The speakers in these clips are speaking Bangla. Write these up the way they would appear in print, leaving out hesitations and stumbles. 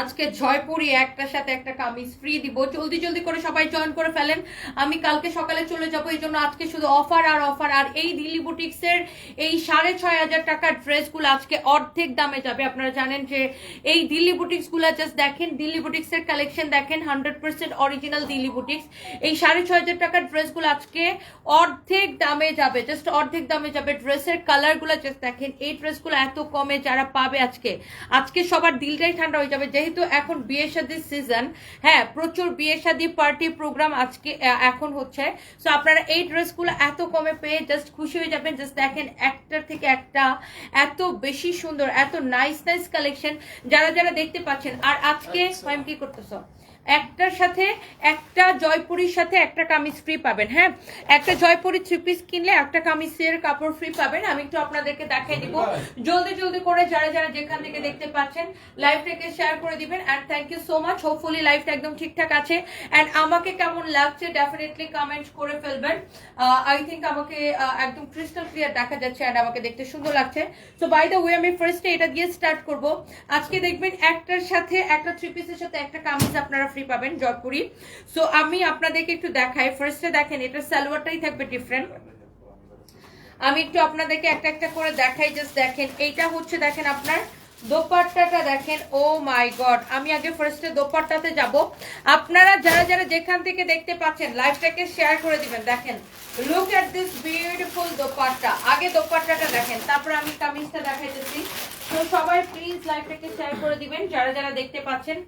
আজকে জয়পুরি একটার সাথে একটা কামিজ ফ্রি দিব, জলদি জলদি করে সবাই জয়েন করে ফেলেন। আমি কালকে সকালে চলে যাব, এই জন্য আজকে শুধু অফার আর অফার। আর এই দিল্লি বুটিক্সের এই 6,500 টাকার ড্রেসগুলো আজকে অর্ধেক দামে যাবে। আপনারা জানেন যে এই দিল্লি বুটিক্সগুলো জাস্ট দেখেন, দিল্লি বুটিক্সের কালেকশন দেখেন, 100% অরিজিনাল দিল্লি বুটিক্স। এই 6,500 টাকার ড্রেসগুলো আজকে অর্ধেক দামে যাবে, জাস্ট অর্ধেক দামে যাবে। ড্রেসের কালারগুলো জাস্ট দেখেন, এই ড্রেসগুলো এত কমে যারা পাবে আজকে, আজকে সবার দিলটাই ঠান্ডা হয়ে যাবে। যেহেতু এখন বিয়ে শাদির সিজন, হ্যাঁ প্রচুর বিয়ে শাদী পার্টি প্রোগ্রাম আজকে এখন হচ্ছে, সো আপনারা এই ড্রেসগুলো এত কমে পেয়ে জাস্ট খুশি হয়ে যাবেন। জাস্ট দেখেন একটার থেকে একটা এত বেশি সুন্দর, এত নাইস নাইস কালেকশন যারা যারা দেখতে পাচ্ছেন। আর আজকে কি করতেছো, একটার সাথে একটা জয়পুরীর সাথে একটা কামিজ ফ্রি পাবেন। হ্যাঁ, একটা জয়পুরি 3 পিস কিনলে একটা কামিজের কাপড় ফ্রি পাবেন। আমি একটু আপনাদেরকে দেখাই দিব, জলদি জলদি করে যারা যারা যেখান থেকে দেখতে পাচ্ছেন লাইভটাকে শেয়ার করে দিবেন। And thank you so much. Hopefully লাইভটা একদম ঠিকঠাক আছে। এন্ড আমাকে কেমন লাগছে ডেফিনেটলি কমেন্ট করে ফেলবেন। আই থিঙ্ক আমাকে একদম ক্রিস্টাল ক্লিয়ার দেখা যাচ্ছে এন্ড আমাকে দেখতে সুন্দর লাগছে। সো বাই দ্য ওয়ে আমি ফার্স্টে এটা দিয়ে স্টার্ট করব। আজকে দেখবেন একটার সাথে একটা 3 পিসের সাথে একটা কামিজ আপনারা ফ্রি পাবেন জয়পুরি। সো আমি আপনাদেরকে একটু দেখাই। ফার্স্টে দেখেন এটা সালোয়ারটাই থাকবে ডিফারেন্ট। আমি একটু আপনাদেরকে একটা একটা করে দেখাই। জাস্ট দেখেন এইটা হচ্ছে, দেখেন আপনার দোপাট্টাটা দেখেন। ও মাই গড, আমি আগে ফার্স্টে দোপাট্টাতে যাব। আপনারা যারা যারা যেখান থেকে দেখতে পাচ্ছেন লাইভটাকে শেয়ার করে দিবেন। দেখেন look at this beautiful dupatta. আগে দোপাট্টাটা দেখেন, তারপরে আমি কামিজটা দেখাইতেছি। তো সবাই প্লিজ লাইভটাকে শেয়ার করে দিবেন যারা যারা দেখতে পাচ্ছেন।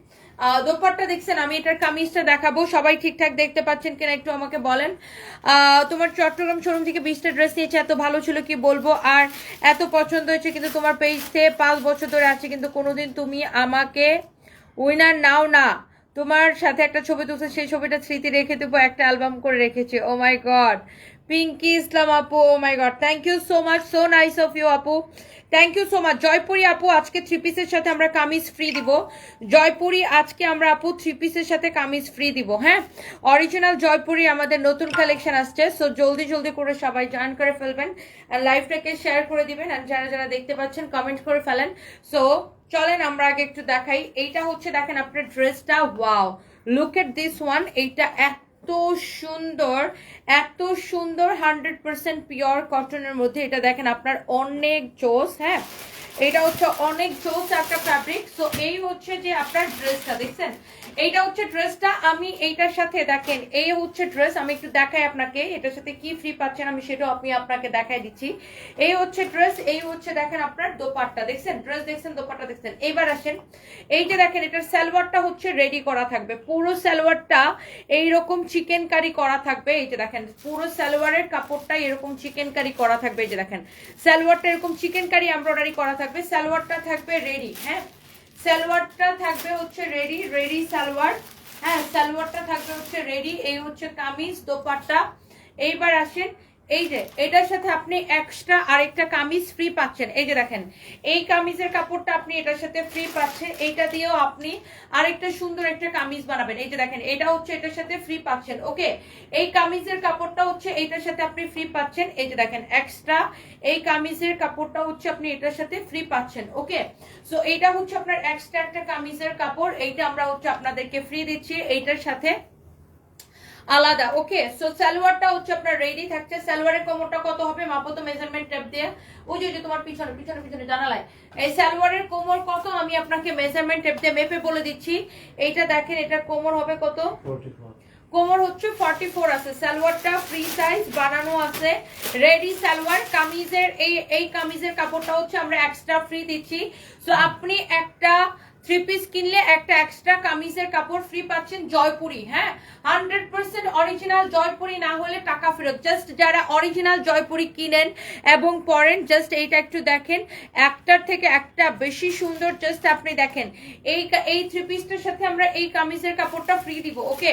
দোপাট্টা দেখছেন, আমি এটার কামিজটা দেখাবো। সবাই ঠিকঠাক দেখতে পাচ্ছেন কিনা একটু আমাকে বলেন। তোমার চট্টগ্রাম শোরুম থেকে 20টা ড্রেস নিয়েছে, এত ভালো ছিল কি বলবো। আর এত পছন্দ হয়েছে, কিন্তু তোমার পেজতে 5 বছর ধরে আছে, কিন্তু কোনোদিন তুমি আমাকে উইনার নাও না। তোমার সাথে একটা ছবি তুলছে, সেই ছবিটা স্মৃতি রেখে দেবো, একটা অ্যালবাম করে রেখেছে। ও মাই গড, পিঙ্কি ইসলাম আপু, oh my god, thank you so much, so nice of you আপু, thank you so much. Jaipuri আপু আজকে 3 পিসের সাথে আমরা কামিজ ফ্রি দিব। জয়পুরি আজকে আমরা আপু 3 পিসের সাথে কামিজ ফ্রি দিব। হ্যাঁ, অরিজিনাল জয়পুরি আমাদের নতুন কালেকশন আসছে। সো জলদি জলদি করে সবাই জয়েন করে ফেলবেন, লাইভটাকে শেয়ার করে দিবেন। আর যারা যারা দেখতে পাচ্ছেন কমেন্ট করে ফেলেন। সো চলেন আমরা আগে একটু দেখাই। এইটা হচ্ছে দেখেন আপনার ড্রেসটা, wow look at this one. এইটা এত সুন্দর, এত সুন্দর, 100% পিওর কটনের মধ্যে। এটা দেখেন আপনার অনেক জোস। হ্যাঁ, এটা হচ্ছে অনেক জোস একটা ফ্যাব্রিক। সো এই হচ্ছে যে আপনার ড্রেসটা দেখছেন, এইটা হচ্ছে ড্রেসটা। আমি এইটার সাথে দেখেন, এই হচ্ছে ড্রেস। আমি একটু দেখাই আপনাকে এটার সাথে কি ফ্রি পাচ্ছেন, আমি সেটাও আমি আপনাকে দেখাই দিচ্ছি। এই হচ্ছে ড্রেস, এই হচ্ছে দেখেন আপনার দোপাট্টা দেখছেন, ড্রেস দেখছেন, দোপাট্টা দেখছেন। এইবার আসেন, এই যে দেখেন এটার সালোয়ারটা হচ্ছে রেডি করা থাকবে, পুরো সালোয়ারটা এইরকম চিকেন কারি করা থাকবে। এই যে দেখেন পুরো সালোয়ারের কাপড়টা এরকম চিকেন কারি করা থাকবে। এই যে দেখেন সালোয়ারটা এরকম চিকেন কারি এমব্রয়ডারি করা থাকবে। সালোয়ারটা থাকবে রেডি। হ্যাঁ, সালোয়ারটা থাকবে হচ্ছে রেডি, রেডি সালোয়ার। হ্যাঁ, সালোয়ারটা থাকবে হচ্ছে রেডি। এই হচ্ছে কামিজ, দোপাট্টা। এইবার আসেন, এই যে এটার সাথে আপনি এক্সট্রা আরেকটা কামিজ ফ্রি পাচ্ছেন। এই যে দেখেন এই কামিজের কাপড়টা আপনি এটার সাথে ফ্রি পাচ্ছেন। এইটা দিয়েও আপনি আরেকটা সুন্দর একটা কামিজ বানাবেন। এই যে দেখেন এটা হচ্ছে এটার সাথে ফ্রি পাচ্ছেন। ওকে, এই কামিজের কাপড়টা হচ্ছে এইটার সাথে আপনি ফ্রি পাচ্ছেন। এই যে দেখেন এক্সট্রা এই কামিজের কাপড়টা হচ্ছে আপনি এটার সাথে ফ্রি পাচ্ছেন। ওকে, সো এইটা হচ্ছে আপনার এক্সট্রা একটা কামিজের কাপড়, এইটা আমরা হচ্ছে আপনাদেরকে ফ্রি দিচ্ছি এইটার সাথে আলাদা। ওকে, সো সালোয়ারটা হচ্ছে আপনার রেডি থাকছে। সালোয়ারের কোমরটা কত হবে মাপো তো মেজারমেন্ট টেপ দিয়ে। ওই যে তোমার পিছনে পিছনে পিছনে জানালায় এই সালোয়ারের কোমর কত আমি আপনাকে মেজারমেন্ট টেপ দিয়ে মেপে বলে দিচ্ছি। এইটা দেখেন এটার কোমর হবে কত, 44 কোমর হচ্ছে 44 আছে। সালোয়ারটা ফ্রি সাইজ বানানো আছে, রেডি সালোয়ার। কামিজের এই কামিজের কাপড়টা হচ্ছে আমরা এক্সট্রা ফ্রি দিচ্ছি। সো আপনি একটা 3 পিস কিনলে একটা এক্সট্রা কামিজের কাপড় ফ্রি পাচ্ছেন জয়পুরি। হ্যাঁ, 100% অরিজিনাল জয়পুরি না হলে টাকা ফেরত। জাস্ট যারা অরিজিনাল জয়পুরি কিনেন এবং পরেন, জাস্ট এইটা একটু দেখেন, একটার থেকে একটা বেশি সুন্দর। জাস্ট আপনি দেখেন এই 3 পিসটার সাথে আমরা এই কামিজের কাপড়টা ফ্রি দিব। ওকে,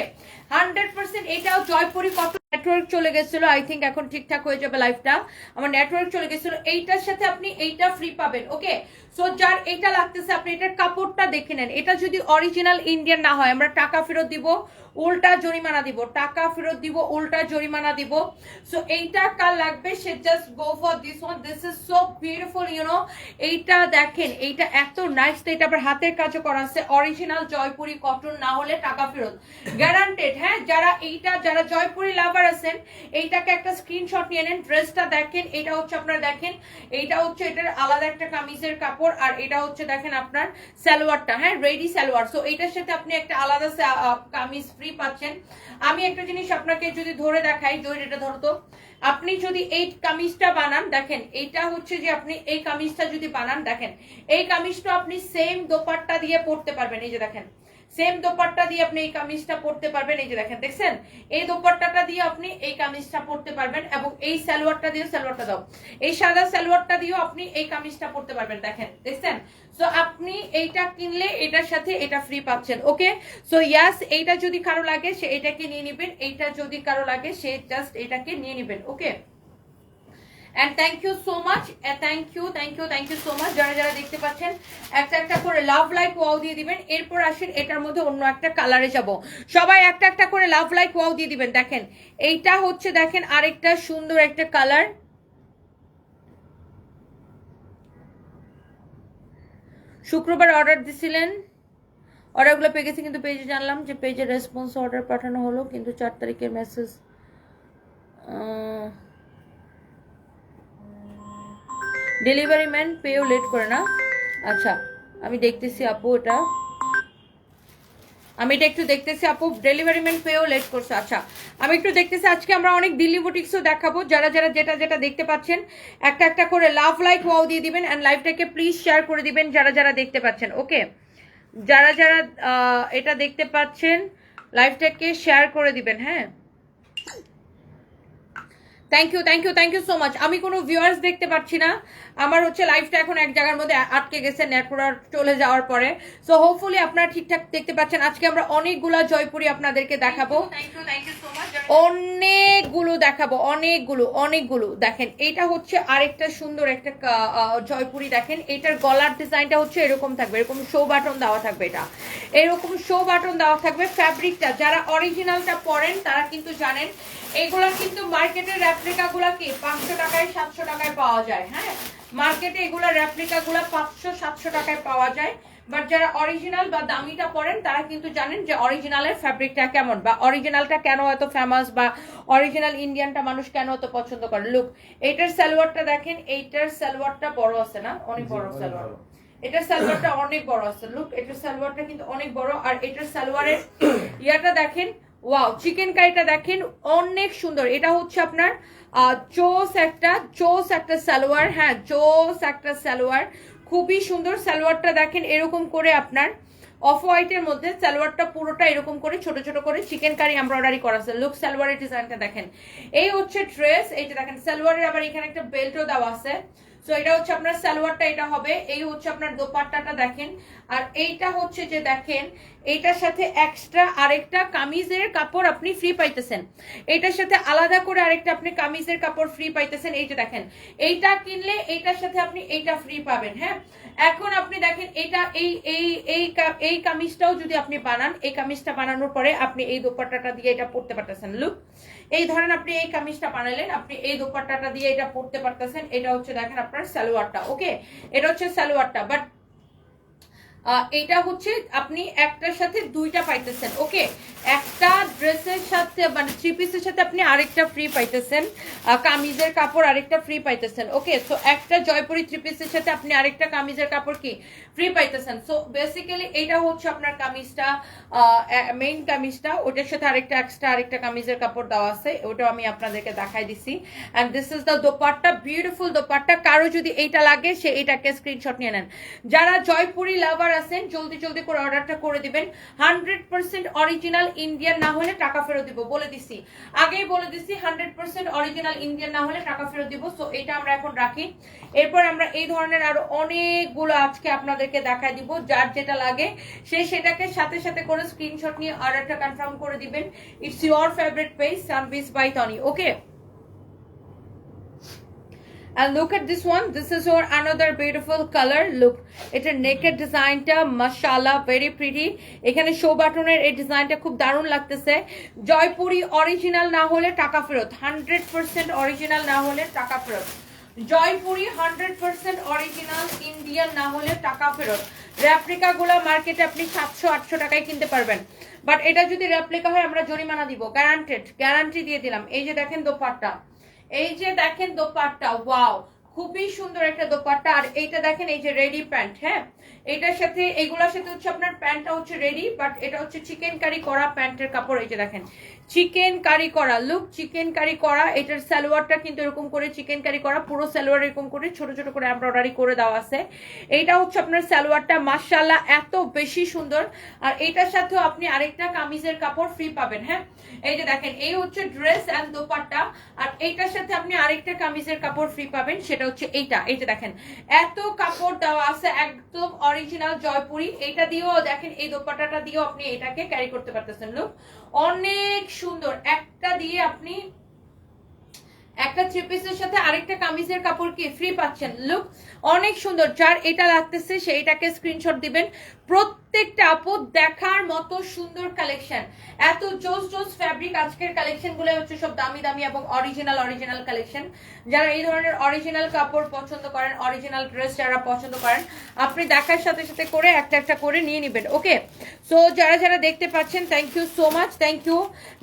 100% এটাও জয়পুরি। কত নেটওয়ার্ক চলে গেছিল, আই থিঙ্ক এখন ঠিকঠাক হয়ে যাবে লাইফটা। আমার নেটওয়ার্ক চলে গেছিল। এইটার সাথে আপনি এইটা ফ্রি পাবেন। ওকে, সো যার এটা লাগতেছে আপনি এটার কাপড়টা দেখে নেন। এটা যদি অরিজিনাল ইন্ডিয়ান না হয় আমরা টাকা ফেরত দিব। উল্টা জরিমানা দিব, টাকা ফেরত দিব, উল্টা জরিমানা দিব। সো এইটা কার লাগবে সে just go for this one, this is so beautiful you know. এইটা দেখেন, এইটা এত নাইস, এটা আবার হাতের কাজও করা আছে, অরিজিনাল জয়পুরি কটন, না হলে টাকা ফেরত গ্যারান্টেড। হ্যাঁ, যারা জয়পুরি লাভার আছেন এইটাকে একটা স্ক্রিনশট নিয়ে নেন। ড্রেসটা দেখেন, এটা হচ্ছে আপনারা দেখেন, এইটা হচ্ছে এটার আলাদা একটা কামিজের কাপড়, আর এটা হচ্ছে দেখেন আপনার সালোয়ারটা, হ্যাঁ রেডি সালোয়ার। সো এইটার সাথে আপনি একটা আলাদা কামিজ ফ্রি পাচ্ছেন। আমি একটা জিনিস আপনাকে যদি ধরে দেখাই, এটা ধরতো, আপনি যদি এই কামিজটা বানান, দেখেন এইটা হচ্ছে যে আপনি এই কামিজটা যদি বানান, দেখেন এই কামিজটা আপনি সেম দোপাট্টা দিয়ে পরতে পারবেন। এই যে দেখেন সেম দোপাট্টা দিয়ে আপনি এই কামিজটা পরতে পারবেন। এই যে দেখেন, দেখছেন এই দোপাট্টাটা দিয়ে আপনি এই কামিজটা পরতে পারবেন, এবং এই সালোয়ারটা দিয়ে, সালোয়ারটা দাও, এই সাদা সালোয়ারটা দিয়েও আপনি এই কামিজটা পরতে পারবেন। দেখেন, দেখছেন? সো আপনি এইটা কিনলে এটার সাথে এটা ফ্রি পাচ্ছেন। ওকে, সো ইয়াস, এইটা যদি কারো লাগে সে এটাকে নিয়ে নেবেন, এইটা যদি কারো লাগে সে জাস্ট এটাকে নিয়ে নেবেন। ওকে, and thank you so much, thank you so much। যারা দেখতে পাচ্ছেন একটা একটা করে লাভ লাইক ওয়াও দিয়ে দিবেন। এরপর আসেন এটার মধ্যে অন্য একটা কালারে যাব, সবাই একটা একটা করে লাভ লাইক ওয়াও দিয়ে দিবেন। দেখেন এইটা হচ্ছে, দেখেন আরেকটা সুন্দর একটা কালার। শুক্রবার অর্ডার দিছিলেন, অর্ডারগুলো পেয়ে গেছে, কিন্তু পেজে জানলাম যে পেজে রেসপন্স অর্ডার পাঠানো হলো, কিন্তু 4 তারিখের মেসেজ ডেলিভারি ম্যান পেও লেট করে না। আচ্ছা, আমি দেখতেছি আপু, আমি এটা একটু দেখতেছি আপু, ডেলিভারি ম্যান পেও লেট করছে। আচ্ছা, আমি একটু দেখতেছি। আজকে আমরা অনেক দিল্লি বুটিক্সও দেখাবো। যারা যেটা দেখতে পাচ্ছেন একটা একটা করে লাভ লাইক ওয়াও দিয়ে দিবেন, এন্ড লাইভটাকে প্লিজ শেয়ার করে দিবেন যারা দেখতে পাচ্ছেন। ওকে, যারা এটা দেখতে পাচ্ছেন লাইভটাকে শেয়ার করে দিবেন। হ্যাঁ, থ্যাংক ইউ সো মাচ। আমি কোনো ভিউয়ার্স দেখতে পাচ্ছি না, আমার হচ্ছে লাইভটা এখন এক জায়গার মধ্যে আটকে গেছে নেটওয়ার্ক চলে যাওয়ার পরে। সো হোপফুলি আপনারা ঠিকঠাক দেখতে পাচ্ছেন। আজকে আমরা অনেকগুলা জয়পুরি আপনাদেরকে দেখাবো, অনেকগুলো দেখাবো, অনেকগুলো। দেখেন এইটা হচ্ছে আরেকটা সুন্দর একটা জয়পুরি। দেখেন এটার গলার ডিজাইনটা হচ্ছে এরকম থাকবে, এরকম শো বাটন দেওয়া থাকবে, এটা এরকম শো বাটন দেওয়া থাকবে। ফ্যাব্রিকটা যারা অরিজিনালটা পরেন তারা কিন্তু জানেন এগুলা কিন্তু মার্কেটের রেপ্লিকা গুলা কি 500 টাকায় 700 টাকায় পাওয়া যায়। হ্যাঁ, মার্কেটে এগুলা রেপ্লিকা গুলা 500-700 টাকায় পাওয়া যায়, বাট যারা অরিজিনাল বা দামিটা পরেন তারা কিন্তু জানেন যে অরিজিনালের ফ্যাব্রিকটা কেমন, বা অরিজিনালটা কেন এত ফেমাস, বা অরিজিনাল ইন্ডিয়ানটা মানুষ কেন এত পছন্দ করে। লুক, এইটার সালোয়ারটা দেখেন, এইটার সালোয়ারটা বড় আছে না, অনেক বড় সালোয়ার, এটার সালোয়ারটা অনেক বড় আছে। লুক, এটার সালোয়ারটা কিন্তু অনেক বড়, আর এটার সালোয়ারের ইয়াটা দেখেন, ওয়াও, চিকেন কারিটা দেখেন অনেক সুন্দর। এটা হচ্ছে আপনার চোস একটা সালোয়ার। হ্যাঁ, চোস একটা সালোয়ার, খুবই সুন্দর সালোয়ারটা। দেখেন এরকম করে আপনার অফ হোয়াইটের মধ্যে সালোয়ারটা পুরোটা এরকম করে ছোট ছোট করে চিকেন কারি এমব্রয়ডারি করা আছে। লুক, সালোয়ারের ডিজাইনটা দেখেন, এই হচ্ছে ড্রেস। এইটা দেখেন সালোয়ারের আবার এখানে একটা বেল্টও দেওয়া আছে। সো এটা হচ্ছে আপনার সালোয়ারটা, এটা হবে, এই হচ্ছে আপনার দোপাট্টাটা দেখেন। আর এইটা হচ্ছে যে দেখেন এইটার সাথে এক্সট্রা আরেকটা কামিজের কাপড় আপনি ফ্রি পাইতেছেন, এইটার সাথে আলাদা করে আরেকটা আপনি কামিজের কাপড় ফ্রি পাইতেছেন। এই যে দেখেন, এইটা কিনলে এইটার সাথে আপনি এইটা ফ্রি পাবেন। হ্যাঁ, এখন আপনি দেখেন এটা এই কামিজটাও যদি আপনি বানান, এই কামিজটা বানানোর পরে আপনি এই দোপাট্টাটা দিয়ে এটা পরতে পারতেছেন। লুক, এই ধরেন আপনি এই কামিজটা বানালেন, আপনি এই দোপাট্টাটা দিয়ে এটা পরতে পারতেছেন। এটা হচ্ছে দেখেন আপনার সালোয়ারটা। ওকে, এটা হচ্ছে সালোয়ারটা, বাট এটা হচ্ছে আপনি একটার সাথে দুইটা পাইতেছেন। ওকে, একটা ড্রেসের সাথে মানে 3 পিসের সাথে আপনি আরেকটা ফ্রি পাইতেছেন, কামিজের কাপড় আরেকটা ফ্রি পাইতেছেন। ওকে, সো একটা জয়পুরি 3 পিসের সাথে আপনি আরেকটা কামিজের কাপড় কি ফ্রি পাইতেছেন। সো বেসিক্যালি এটা হচ্ছে আপনার কামিজটা, মেইন কামিজটা, ওটার সাথে আরেকটা এক্সট্রা আরেকটা কামিজের কাপড় দেওয়া আছে, ওটাও আমি আপনাদেরকে দেখাই দিছি। And this is the dupatta, beautiful dupatta. কারো যদি এইটা লাগে সে এটাকে স্ক্রিনশট নিয়ে নেন। যারা জয়পুরি লাভার আছেন জলদি করে অর্ডারটা করে দিবেন। 100% অরিজিনাল ইন্ডিয়ান না হলে টাকা ফেরত দিব, বলে দিছি, আগেই বলে দিছি, 100% অরিজিনাল ইন্ডিয়ান না হলে টাকা ফেরত দিব। সো এটা আমরা এখন রাখি। এরপর আমরা এই ধরনের আরো অনেকগুলো আজকে আপনাদেরকে দেখাই দিব। যার যেটা লাগে সে সেটাকে সাথে সাথে করে স্ক্রিনশট নিয়ে অর্ডারটা কনফার্ম করে দিবেন। ইটস ইউর ফেভারিট পেজ সানভিস by Tony. Okay, and look at this one, this is your another beautiful color. look এটা নেকের ডিজাইনটা মাশাআল্লাহ very pretty, এখানে শো বাটনের এই ডিজাইনটা খুব দারুণ লাগতেছে। জয়পুরি অরিজিনাল না হলে টাকা ফেরত, 100% অরিজিনাল না হলে টাকা ফেরত। জয়পুরি 100% অরিজিনাল ইন্ডিয়ান না হলে টাকা ফেরত। রেপ্লিকা গুলা মার্কেটে আপনি 700-800 টাকায় কিনতে পারবেন, বাট এটা যদি রেপ্লিকা হয় আমরা জরিমানা দিব, গ্যারান্টেড, গ্যারান্টি দিয়ে দিলাম। এই যে দেখেন দোপাট্টা, এই যে দেখেন দোপাট্টা, ওয়াও খুবই সুন্দর একটা দোপাট্টা। আর এইটা দেখেন এই যে রেডি প্যান্ট, হ্যাঁ এটার সাথে এগুলোর সাথে হচ্ছে আপনার প্যান্টটা হচ্ছে রেডি, বাট এটা হচ্ছে চিকেন কারি করা প্যান্টের কাপড়। এই যে দেখেন চিকেন কারি করা, লুক চিকেন কারি করা। এটার সালোয়ারটা কিন্তু এরকম করে চিকেন কারি করা, পুরো সালোয়ার এরকম করে ছোট ছোট করে এমব্রয়ডারি করে দেওয়া আছে। এইটা হচ্ছে আপনার সালোয়ারটা, মাশাআল্লাহ এত বেশি সুন্দর। আর এইটার সাথেও আপনি আরেকটা কামিজের কাপড় ফ্রি পাবেন। হ্যাঁ এই যে দেখেন এই হচ্ছে ড্রেস এন্ড দোপাট্টা, আর এইটার সাথে আপনি আরেকটা কামিজের কাপড় ফ্রি পাবেন, সেটা হচ্ছে এইটা। এই যে দেখেন এত কাপড় দেওয়া আছে, একদম অরিজিনাল জয়পুরি। এইটা দিয়েও দেখেন এই দোপাট্টাটা দিয়েও আপনি এটাকে ক্যারি করতে পারতেছেন। লুক অনেক সুন্দর, একটা দিয়ে আপনি একটা থ্রি পিসের সাথে আরেকটা কামিজের কাপড় কি ফ্রি পাচ্ছেন। লুক অনেক সুন্দর, যার এটা লাগতেছে সেইটাকে স্ক্রিনশট দিবেন। প্রত্যেকটা আপু দেখার মতো সুন্দর কালেকশন, এত জোস জোস ফ্যাব্রিক। আজকের কালেকশন গুলো হচ্ছে সব দামি দামি এবং অরিজিনাল অরিজিনাল কালেকশন। যারা এই ধরনের অরিজিনাল কাপড় পছন্দ করেন, অরিজিনাল ড্রেস যারা পছন্দ করেন, আপনি দেখার সাথে সাথে করে একটা একটা করে নিয়ে নেবেন। ওকে, সো যারা যারা দেখতে পাচ্ছেন thank you so much, thank you.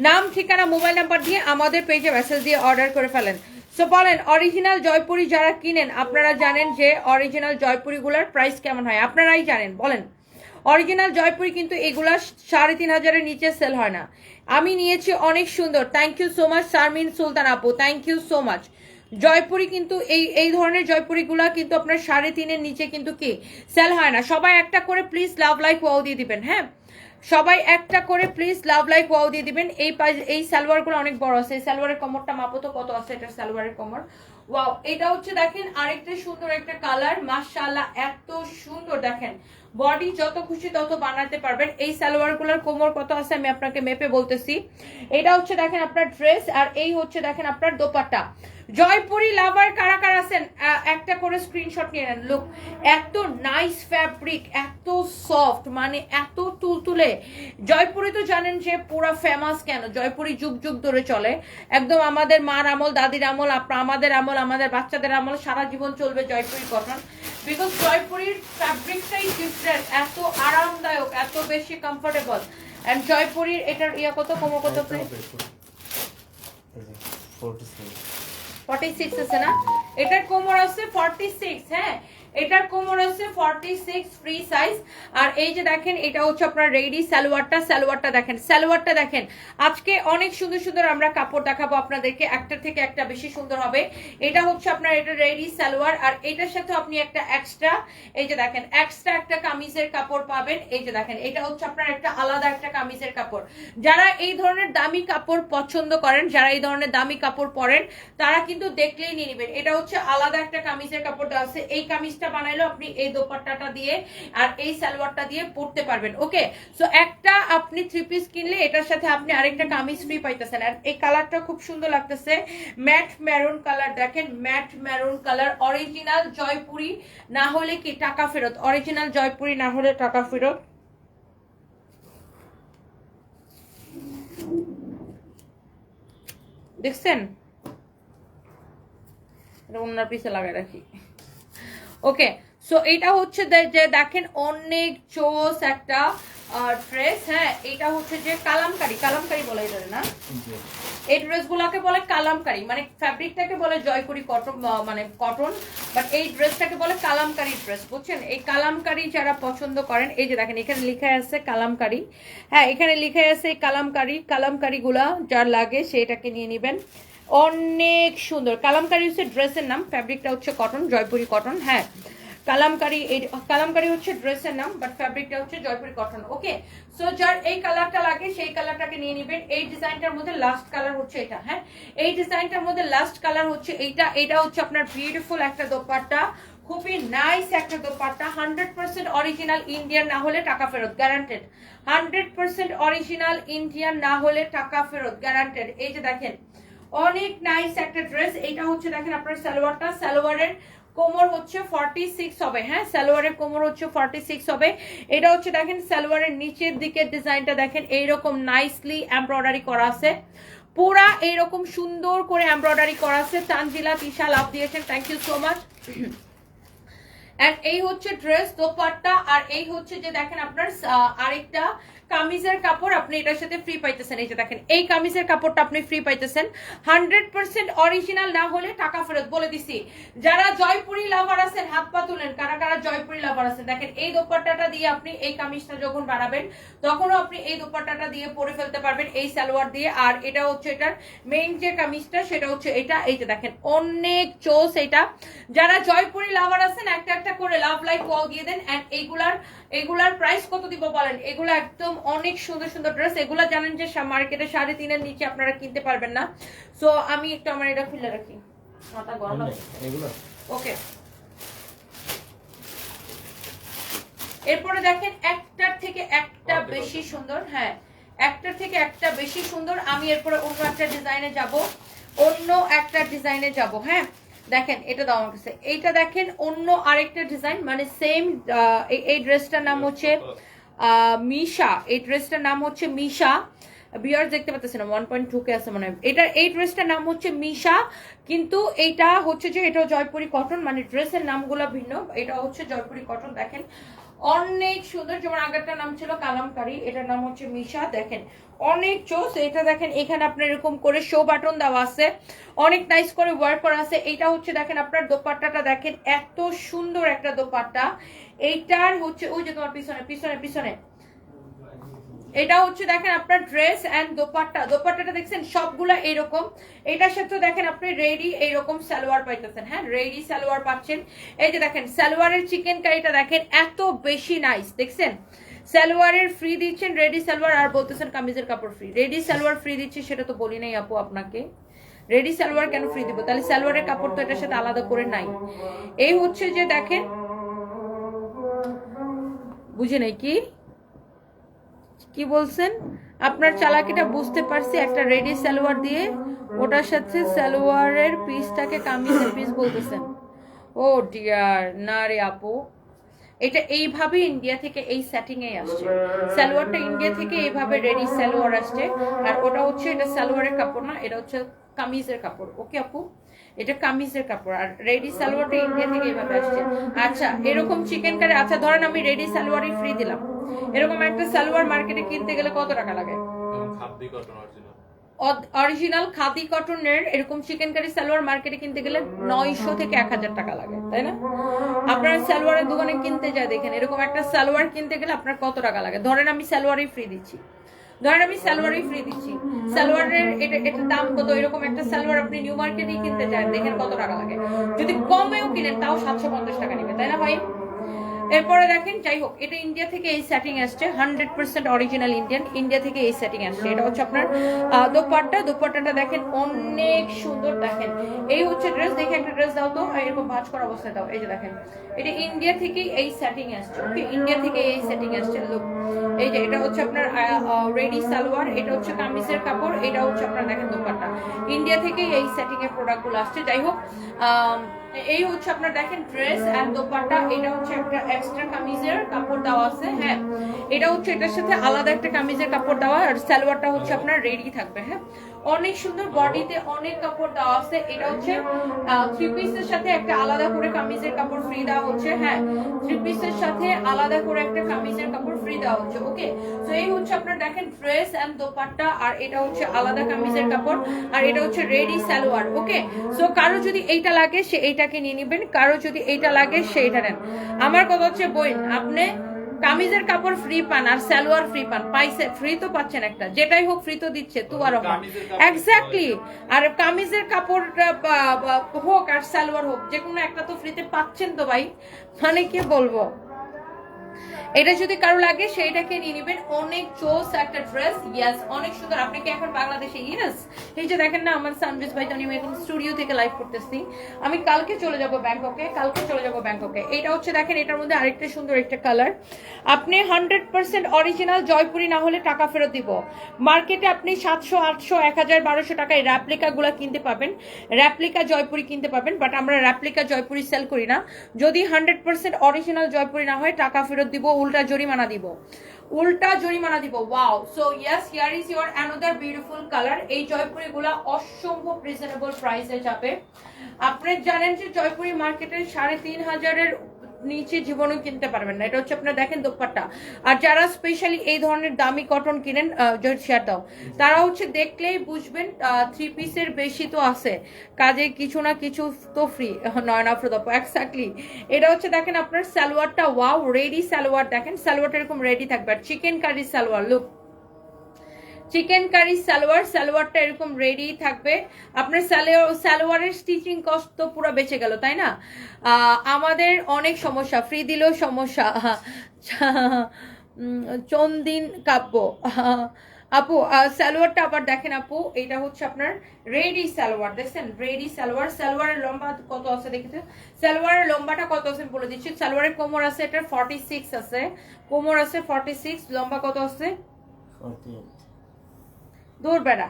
নাম ঠিকানা মোবাইল নাম্বার দিয়ে আমাদের পেজে মেসেজ দিয়ে অর্ডার করে ফেলেন। সো বলেন অরিজিনাল জয়পুরি যারা কিনেন আপনারা জানেন যে অরিজিনাল জয়পুরিগুলোর প্রাইস কেমন হয়, আপনারাই জানেন। বলেন অরিজিনাল জয়পুরি কিন্তু এগুলা 3,500-এর নিচে সেল হয় না। আমি নিয়েছি, অনেক সুন্দর। Thank you so much Sharmin Sultan আপু, thank you so much. Jaipuri কিন্তু এই ধরনের জয়পুরিগুলা কিন্তু আপনার 3,500-এর নিচে কিন্তু কি সেল হয় না। সবাই একটা করে প্লিজ লাভ লাইক ওয়াও দিয়ে দিবেন। হ্যাঁ সবাই একটা করে প্লিজ লাভ লাইক ওয়াও দিয়ে দিবেন। এই সালোয়ারগুলো অনেক বড় আছে, এই সালোয়ারের কোমরটা মাপো তো কত আছে এটা সালোয়ারের কোমর। ওয়াও এটা হচ্ছে দেখেন আরেকটা সুন্দর একটা কালার, মাশাআল্লাহ এত সুন্দর। দেখেন বডি যত খুশি তত বানাতে পারবেন। এই সালোয়ারগুলোর কোমর কত আছে আমি আপনাকে মেপে বলতেছি। এটা হচ্ছে দেখেন আপনার ড্রেস, আর এই হচ্ছে দেখেন আপনার দোপাট্টা। জয়পুরি লাভার কারা কারা আছেন একটা করে স্ক্রিনশট নিয়ে নেন। লুক এত নাইস ফ্যাব্রিক, এত সফট, মানে এত তুলতুলে। জয়পুরি তো জানেন যে পুরো ফেমাস, কেন জয়পুরি যুগ যুগ ধরে চলে, একদম আমাদের মার আমল, দাদির আমল, আমাদের আমল, আমাদের বাচ্চাদের আমল, সারা জীবন চলবে জয়পুরি কটন। বিকজ জয়পুরির ফ্যাব্রিকটাই ডিফারেন্ট, এত আরামদায়ক, এত বেশি কমফোর্টেবল। এন্ড জয়পুরির এটার ইয়া কত, কোমর কত, 46 আছে না, এটার কোমর আছে 46। হ্যাঁ এটার কোমর আছে 46 ফ্রি সাইজ। আর এই যে দেখেন এটা হচ্ছে আপনার রেডি সালোয়ারটা দেখেন, সালোয়ারটা দেখেন। আজকে অনেক সুন্দর সুন্দর আমরা কাপড় দেখাবো আপনাদেরকে, একটা থেকে একটা বেশি সুন্দর হবে। এটা হচ্ছে আপনার এটা রেডি সালোয়ার, আর এটার সাথে আপনি একটা এক্সট্রা, এই যে দেখেন এক্সট্রা একটা কামিজের কাপড় পাবেন। এই যে দেখেন এটা হচ্ছে আপনার একটা আলাদা একটা কামিজের কাপড়। যারা এই ধরনের দামি কাপড় পছন্দ করেন, যারা এই ধরনের দামি কাপড় পরেন, তারা কিন্তু দেখলেই নিয়ে নেবেন। এটা হচ্ছে আলাদা একটা কামিজের কাপড় দেওয়া আছে। এই কামিজটা বানাইলো আপনি এই দোপাট্টাটা দিয়ে আর এই সালোয়ারটা দিয়ে পরতে পারবেন। ওকে, সো একটা আপনি থ্রি পিস কিনলে এটার সাথে আপনি আরেকটা কামিজ ফ্রি পাইতেছেন। আর এই কালারটা খুব সুন্দর লাগতেছে, ম্যাট মেরুন কালার। দেখেন mat maroon colour, original Jaipuri না হলে কি টাকা ফেরত, অরিজিনাল জয়পুরি না হলে টাকা ফেরত। দেখছেন ওনার পিছে লাগাই রাখি। ওকে, সো এটা হচ্ছে যে দেখেন অনেক জোস একটা ড্রেস। হ্যাঁ এটা হচ্ছে যে কালামকারি বলে এটা না, এই ড্রেসগুলোকে বলে কালামকারি, মানে ফ্যাব্রিকটাকে বলে জয়পুরি কটন, মানে কটন, বাট এই ড্রেসটাকে বলে কালামকারি ড্রেস, বুঝছেন। এই কালামকারি যারা পছন্দ করেন, এই যে দেখেন এখানে লেখা আছে কালামকারি। হ্যাঁ এখানে লেখা আছে কালামকারিগুলা যার লাগে সেটাকে নিয়ে নেবেন। অনেক সুন্দর কালামকারি হচ্ছে ড্রেসের নাম, ফ্যাব্রিকটা হচ্ছে কটন, জয়পুরি কটন। হ্যাঁ কালামকারি হচ্ছে ড্রেসের নাম, বাট ফ্যাব্রিকটা হচ্ছে জয়পুরি কটন। ওকে, সো যার এই কালারটা লাগে সেই কালারটাকে নিয়ে নেবেন। এই ডিজাইনটার মধ্যে লাস্ট কালার হচ্ছে এটা। হ্যাঁ এই ডিজাইনটার মধ্যে লাস্ট কালার হচ্ছে এইটা। এটা হচ্ছে আপনার বিউটিফুল একটা দোপাট্টা, খুবই নাইস একটা দোপাট্টা। 100% অরিজিনাল ইন্ডিয়ান না হলে টাকা ফেরত, গ্যারান্টেড। 100% অরিজিনাল ইন্ডিয়ান না হলে টাকা ফেরত, গ্যারান্টেড। এই যে দেখেন অনেক নাইস একটা ড্রেস। এটা হচ্ছে দেখেন আপনার সালোয়ারটা, সালোয়ারের কোমর হচ্ছে 46 হবে, হ্যাঁ সালোয়ারের কোমর হচ্ছে 46 হবে। এটা হচ্ছে দেখেন সালোয়ারের নিচের দিকের ডিজাইনটা দেখেন এইরকম নাইসলি এমব্রয়ডারি করা আছে, পুরা এইরকম সুন্দর করে এমব্রয়ডারি করা আছে। তানজিলা তিশা লাভ দিয়েছেন, thank you so much. And এই হচ্ছে ড্রেস দোপাট্টা, আর এই হচ্ছে যে দেখেন আপনার আরেকটা কামিজের কাপড় আপনি এটার সাথে ফ্রি পাইতেছেন। এই যে দেখেন এই কামিজের কাপড়টা আপনি ফ্রি পাইতেছেন, 100% অরিজিনাল না হলে টাকা ফেরত, বলে দিছি। যারা জয়পুরি লাভার আছেন হাত পা তুলেন, কারা কারা জয়পুরি লাভার আছেন। দেখেন এই দোপাট্টাটা দিয়ে আপনি এই কামিজটা যখন বানাবেন তখনও আপনি এই দোপাট্টাটা দিয়ে পরে ফেলতে পারবেন এই সালোয়ার দিয়ে। আর এটা হচ্ছে এটার মেইন যে কামিজটা সেটা হচ্ছে এটা। এই যে দেখেন অনেক চোস এটা। যারা জয়পুরি লাভার আছেন একটা একটা করে লাভ লাইক ওয়াও দিয়ে দেন। এন্ড এগুলার প্রাইস কত দিব বলেন? এগুলো একদম অনেক সুন্দর সুন্দর ড্রেস। এগুলা জানেন যে মার্কেটে 3.5 নিচে আপনারা কিনতে পারবেন না। সো আমি একটু আমার এটা খুলে রাখি, মাথা গরম লাগছে। ওকে, এরপরে দেখেন একটার থেকে একটা বেশি সুন্দর, হ্যাঁ একটার থেকে একটা বেশি সুন্দর। আমি এরপরে অন্য একটা ডিজাইনে যাব, হ্যাঁ দেখেন এটা দাও আমার কাছে। এইটা দেখেন অন্য আরেকটা ডিজাইন, মানে সেম। এই ড্রেসটার নাম হচ্ছে মিশা, এই ড্রেসটার নাম হচ্ছে মিশা। ভিউয়ার্স দেখতে পাচ্ছেন 1.2 কে আছে মনে হয়। এই ড্রেসটার নাম হচ্ছে মিশা, কিন্তু এইটা হচ্ছে যে এটাও জয়পুরি কটন, মানে ড্রেসের নামগুলো ভিন্ন। এটা হচ্ছে জয়পুরি কটন, দেখেন অনেক সুন্দর। যেমন আগেরটার নাম ছিল কালামকারী, এটার নাম হচ্ছে মিশা। দেখেন অনেক চোস। এটা দেখেন এখানে আপনার এরকম করে শো বাটন দেওয়া আছে, অনেক নাইস করে ওয়ার্ক করা আছে। এটা হচ্ছে দেখেন আপনার দোপাট্টাটা দেখেন এত সুন্দর একটা দোপাট্টা। এইটার হচ্ছে ওই যে তোমার পিছনে পিছনে পিছনে এটা হচ্ছে দেখেন আপনার ড্রেস এন্ড দোপাট্টাটা দেখছেন সবগুলা এরকম। এটার সাথে দেখেন আপনি রেডি এইরকম সালোয়ার পাইতেছেন, হ্যাঁ রেডি সালোয়ার পাচ্ছেন। এই যে দেখেন সালোয়ারের চিকেন কারিটা দেখেন এত বেশি নাইস, দেখছেন সালোয়ারের ফ্রি দিচ্ছেন রেডি সালোয়ার, আর বলতেছেন কামিজের কাপড় ফ্রি। রেডি সালোয়ার ফ্রি দিচ্ছি সেটা তো বলি নাই আপু আপনাকে, রেডি সালোয়ার কেন ফ্রি দিব? তাহলে সালোয়ারের কাপড় তো এটার সাথে আলাদা করে নাই। এই হচ্ছে যে দেখেন, বুঝে নাই কি বলছেন? আপনার চালাকিটা বুঝতে পারছি। একটা রেডি সালোয়ার দিয়ে ওটার সাথে সালোয়ারের পিসটাকে কামিজের পিস বলতেছেন। ও ডিয়ার, না রে আপু, এটা এইভাবে ইন্ডিয়া থেকে এই সেটিং এ আসছে। সালোয়ারটা ইন্ডিয়া থেকে এইভাবে রেডি সালোয়ার আসছে, আর ওটা হচ্ছে এটা সালোয়ারের কাপড় না, এটা হচ্ছে কামিজের কাপড়। ওকে আপু, এটা কামিজের কাপড়, আর রেডি সালোয়ারটা ইন্ডিয়া থেকে এইভাবে আসছে। আচ্ছা এরকম চিকেন কারি, আচ্ছা ধরেন আমি রেডি সালোয়ারই ফ্রি দিলাম, এরকম একটা সালোয়ার মার্কেটে কিনতে গেলে কত টাকা লাগে? অরিজিনাল খাদি কটনের এরকম চিকেন কারি সালোয়ার মার্কেটে কিনতে গেলে 900 থেকে 1000 টাকা লাগে, তাই না? আপনারা সালোয়ারের দোকানে কিনতে যায় দেখেন এরকম একটা সালোয়ার কিনতে গেলে আপনার কত টাকা লাগে। ধরেন আমি সালোয়ারই ফ্রি দিচ্ছি, সালোয়ারের এটার দাম কত? এরকম একটা সালোয়ার আপনি নিউ মার্কেটে কিনতে যান দেখেন কত টাকা লাগে। যদি কমেও কিনেন তাও 750 টাকা নেবে, তাই না ভাই? এরপরে দেখেন, যাই হোক এটা ইন্ডিয়া থেকে এই সেটিং আসছে, 100% অরিজিনাল ইন্ডিয়া থেকে এই সেটিং আসছে। এটা হচ্ছে আপনার দোপাট্টাটা দেখেন অনেক সুন্দর। দেখেন এই হচ্ছে ড্রেস, দেখে একটা ড্রেস দাও তো, এরকম ভাঁজ করা অবস্থায় দাও। এই যে দেখেন এটা ইন্ডিয়া থেকে এই সেটিং আসছে, ওকে ইন্ডিয়া থেকে এই সেটিং আসছে। লুক, এই যে এটা হচ্ছে আপনার রেডি সালোয়ার, এটা হচ্ছে কামিজের কাপড়, এটা হচ্ছে আপনার দেখেন দোপাট্টা। ইন্ডিয়া থেকে এই সেটিং এর প্রোডাক্টগুলো আসছে। যাই হোক এই হচ্ছে আপনার দেখেন ড্রেস এন্ড দোপাট্টা। এটা হচ্ছে একটা এক্সট্রা কামিজের কাপড় দেওয়া আছে, হ্যাঁ এটা হচ্ছে এটার সাথে আলাদা একটা কামিজের কাপড় দেওয়া, আর সালোয়ারটা হচ্ছে আপনার রেডি থাকবে। হ্যাঁ অনেক সুন্দর, বডিতে অনেক কাপড় দেওয়া আছে। এটা হচ্ছে 3 পিসের সাথে একটা আলাদা করে কামিজের কাপড় ফ্রি দেওয়া হচ্ছে, হ্যাঁ 3 পিসের সাথে আলাদা করে একটা কামিজের কাপড় ফ্রি দেওয়া হচ্ছে। ওকে, সো এই হচ্ছে আপনার দেখেন ড্রেস এন্ড দোপাট্টা, আর এটা হচ্ছে আলাদা কামিজের কাপড়, আর এটা হচ্ছে রেডি সালোয়ার। ওকে, সো কারো যদি এইটা লাগে সে এইটাকে নিয়ে নেবেন, কারো যদি এইটা লাগে সে এটা নেন। আমার কথা হচ্ছে বইন, আপনি কামিজের কাপড় ফ্রি পান আর সালোয়ার ফ্রি পান, পাইছে ফ্রি তো পাচ্ছেন একটা, যেটাই হোক ফ্রি তো দিচ্ছে তুয়ার রহমান। এক্স্যাক্টলি, আর কামিজের কাপড় হোক আর সালোয়ার হোক, যে কোনো একটা তো ফ্রিতে পাচ্ছেন তো ভাই, মানে কি বলবো। এটা যদি কারো লাগে সেইটাকে নিয়ে নেবেন, অনেক চোস একটা ড্রেস। ইয়েস, অনেক সুন্দর। আপনি কি এখন বাংলাদেশে? ইয়েস, এই যে দেখেন না আমার সানবিজ ভাই, আমি এখন স্টুডিও থেকে লাইভ করতেছি। আমি কালকে চলে যাব ব্যাংককে, কালকে চলে যাব ব্যাংককে। এটা হচ্ছে দেখেন, এটার মধ্যে আরেকটা সুন্দর একটা কালার। আপনি 100% অরিজিনাল জয়পুরি না হলে টাকা ফেরত দিব। মার্কেটে আপনি 700, 800, 1000, 1200 টাকায় র্যাপ্লিকাগুলো কিনতে পাবেন, র্যাপ্লিকা জয়পুরি কিনতে পাবেন, বাট আমরা র্যাপ্লিকা জয়পুরি সেল করি না। যদি 100% অরিজিনাল জয়পুরি না হয় টাকা ফেরত দিব, উল্টা জরিমানা দিব, উল্টা জরিমানা দিব। Wow, so yes, here is your another beautiful colour. এই জয়পুরিগুলা অসম্ভব রিজনেবল প্রাইসে যাবে। আপনি জানেন যে জয়পুরি মার্কেটের 3500-এর নিচে জীবনও কিনতে পারবেন না। এটা হচ্ছে আপনার দেখেন দোপাট্টা। আর যারা স্পেশালি এই ধরনের দামি কটন কিনেন, শেয়ার দাও, তারা হচ্ছে দেখলেই বুঝবেন 3 পিসের বেশি তো আছে, কাজে কিছু না কিছু তো ফ্রি। নয় না ফ্রদ এক্স্যাক্টলি। এটা হচ্ছে দেখেন আপনার সালোয়ারটা, ওয়াও রেডি সালোয়ার। দেখেন সালোয়ারটা এরকম রেডি থাকবে। আর chikankari salwar, look, chikankari salwar, সালোয়ারটা এরকম রেডি থাকবে। আপনার সালোয়ারের স্টিচিং কস্ট তো পুরো বেঁচে গেল, তাই না? আমাদের অনেক সমস্যা, ফ্রি দিলেও সমস্যা। চন্দিন কাব্য, আপু সালোয়ারটা আবার দেখেন আপু, এটা হচ্ছে আপনার রেডি সালোয়ার। দেখছেন রেডি সালোয়ার। সালোয়ারের লম্বা কত আছে দেখেছো? সালোয়ারের লম্বাটা কত আছে বলে দিচ্ছি। সালোয়ারের কোমর আছে, এটা 46 আছে, কোমর আছে 46, লম্বা কত আছে? 48। দূর বেড়া,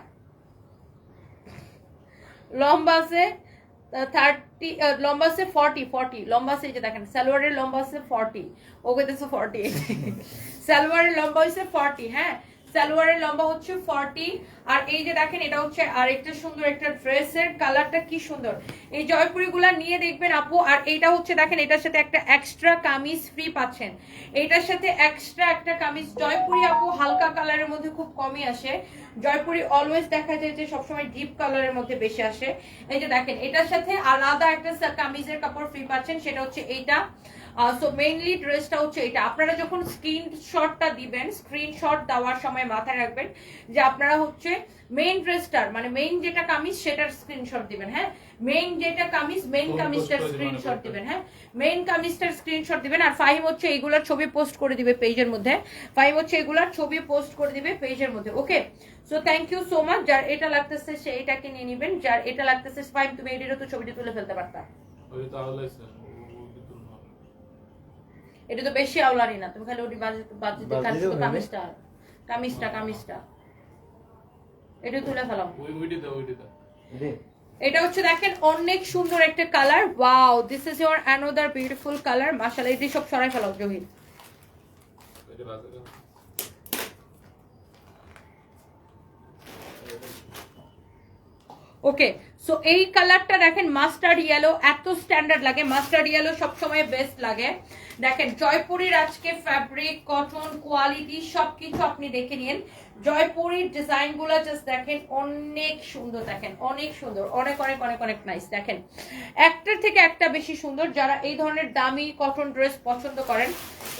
লম্বা আছে 30, লম্বা আছে 40, লম্বা আছে। এই যে দেখেন সালোয়ারের লম্বা আছে 40, ওকে দেখছো 48। সালোয়ারের লম্বা হচ্ছে 40, হ্যাঁ সালোয়ারের লম্বা হচ্ছে 40। আর এই যে দেখেন এটা হচ্ছে আরেকটা সুন্দর একটা ড্রেসের কালারটা, কি সুন্দর। এই জয়পুরিগুলা নিয়ে দেখবেন আপু। আর এইটা হচ্ছে দেখেন, এটার সাথে একটা এক্সট্রা কামিজ ফ্রি পাচ্ছেন, এটার সাথে এক্সট্রা একটা কামিজ। জয়পুরি আপু হালকা কালারের মধ্যে খুব কমই আসে, জয়পুরি অলওয়েজ দেখা যায় যে সবসময় ডিপ কালারের মধ্যে বেশি আসে। এই যে দেখেন এটার সাথে আলাদা একটা কামিজের কাপড় ফ্রি পাচ্ছেন, সেটা হচ্ছে এইটা। সো মেইনলি ড্রেসটা হচ্ছে এটা। আপনারা যখন স্ক্রিনশটটা দিবেন, স্ক্রিনশট দেওয়ার সময় মাথায় রাখবেন যে আপনারা হচ্ছে মেইন ড্রেসটার, মানে মেইন যেটা কামিজ সেটার স্ক্রিনশট দিবেন। হ্যাঁ, মেইন যেটা কামিজ, মেইন কামিজটার স্ক্রিনশট দিবেন। হ্যাঁ, মেইন কামিজটার স্ক্রিনশট দিবেন। আর ফাহিম হচ্ছে এইগুলার ছবি পোস্ট করে দিবে পেজের মধ্যে, ফাহিম হচ্ছে এগুলার ছবি পোস্ট করে দিবে পেজের মধ্যে। Okay, so thank you so much. যার এটা লাগতেছে সে এটাকে নিয়ে নেবেন, যার এটা লাগতেছে ফাহিম তুমি এটিরও তো ছবিটা তুলে ফেলতে পারতা। এটা তো বেশি আওলানি না, তুমি খালি ওটি বাজিতে খালি শুধু কামিজটা, কামিজটা কামিজটা এটা তুলে ফেলাম। এটা হচ্ছে দেখেন অনেক সুন্দর একটা colour. Wow, this is your another beautiful colour. মাশাআল্লাহ, এটি সব সরাই ফেলাও জহির। ওকে, সো এই কালারটা দেখেন মাস্টার্ড ইয়েলো, এত স্ট্যান্ডার্ড লাগে। মাস্টার্ড ইয়েলো সবসময় বেস্ট লাগে। দেখেন জয়পুরীর আজকে ফ্যাব্রিক, কটন, কোয়ালিটি সবকিছু আপনি দেখে নিন। জয়পুরীর ডিজাইন গুলো জাস্ট দেখেন, অনেক সুন্দর। দেখেন অনেক সুন্দর, অনেক অনেক অনেক অনেক নাইস। দেখেন একটার থেকে একটা বেশি সুন্দর। যারা এই ধরনের দামি কটন ড্রেস পছন্দ করেন,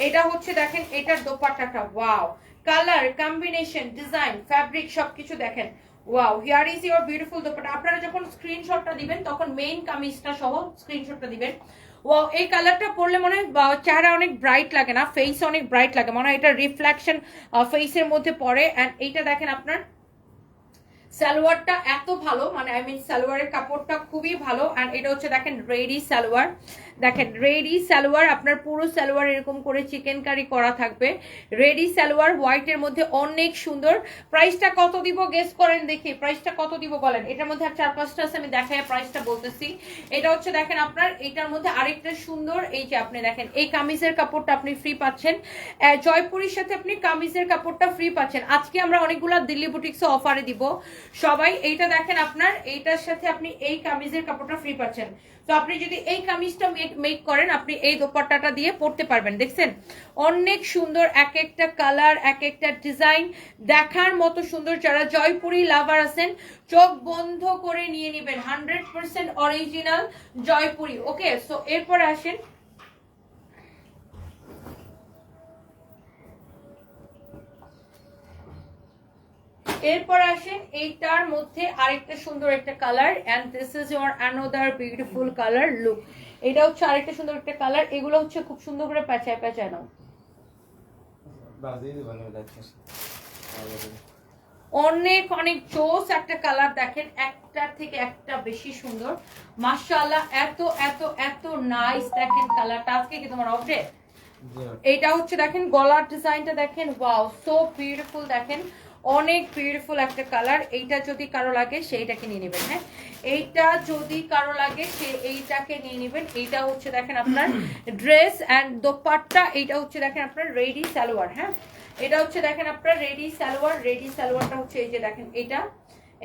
এটা হচ্ছে দেখেন এটার দোপাট্টাটা, wow colour combination, design, fabric সবকিছু দেখেন। Wow, here is your beautiful dupatta. আপনারা যখন স্ক্রিনশটটা দিবেন তখন মেইন কামিজটা সহ স্ক্রিনশটটা দিবেন। ওয়াও, এই কালারটা পরলে মনে হয় চেহারা অনেক ব্রাইট লাগে না, ফেস অনেক ব্রাইট লাগে, মনে হয় এটা রিফ্লেকশন ফেসের মধ্যে পড়ে। এন্ড এইটা দেখেন আপনার সালোয়ারটা এত ভালো, মানে আই মিন সালোয়ারের কাপড়টা খুবই ভালো। এন্ড এটা হচ্ছে দেখেন রেডি সালোয়ার। দেখেন রেডি সালোয়ার, আপনার পুরো সালোয়ার এরকম করে চিকেন কারি করা থাকবে। রেডি সালোয়ার হোয়াইটের মধ্যে অনেক সুন্দর। প্রাইসটা কত দিব গেস করেন দেখি, প্রাইসটা কত দিব বলেন। এটার মধ্যে আর 4-5টা আছে, আমি দেখাই প্রাইসটা বলতেছি। এটা হচ্ছে দেখেন আপনার এটার মধ্যে আরেকটা সুন্দর, এই যে আপনি দেখেন এই কামিজের কাপড়টা আপনি ফ্রি পাচ্ছেন, জয়পুরীর সাথে আপনি কামিজের কাপড়টা ফ্রি পাচ্ছেন। আজকে আমরা অনেকগুলা দিল্লি বুটিক্সে অফারে দিব সবাই। এইটা দেখেন আপনার এইটার সাথে আপনি এই কামিজের কাপড়টা ফ্রি পাচ্ছেন। তো আপনি যদি এই কামিজটা মেক করেন, আপনি এই দোপাট্টাটা দিয়ে পরতে পারবেন। দেখছেন অনেক সুন্দর, এক একটা কালার, এক একটা ডিজাইন দেখার মতো সুন্দর। যারা জয়পুরি লাভার আছেন চোখ বন্ধ করে নিয়ে নেবেন, 100% অরিজিনাল জয়পুরি। ওকে, সো এরপর আসেন এইটার মধ্যে আরেকটা সুন্দর একটা colour. And this is your another beautiful colour. Look, এটা হচ্ছে আরেকটা সুন্দর একটা কালার। এগুলো হচ্ছে খুব সুন্দর করে প্যাঁচায় প্যাঁচায় নাও, অনেক অনেক জোস একটা কালার দেখেন, একটার থেকে একটা বেশি সুন্দর মাশাআল্লাহ। এত এত এত নাইস দেখেন কালারটা। আজকে কি তোমার অফ ডে? এইটা হচ্ছে দেখেন গলার ডিজাইনটা দেখেন, ওয়াও সো বিউটিফুল দেখেন, অনেক বিউটিফুল একটা কালার। এইটা যদি কারো লাগে সেইটাকে নিয়ে নেবেন। হ্যাঁ, এইটা যদি কারো লাগে সে এইটাকে নিয়ে নেবেন। এইটা হচ্ছে দেখেন আপনার ড্রেস অ্যান্ড দোপাট্টা। এইটা হচ্ছে দেখেন আপনার রেডি সালোয়ার। হ্যাঁ, এটা হচ্ছে দেখেন আপনার রেডি সালোয়ার। রেডি সালোয়ারটা হচ্ছে এই যে দেখেন, এটা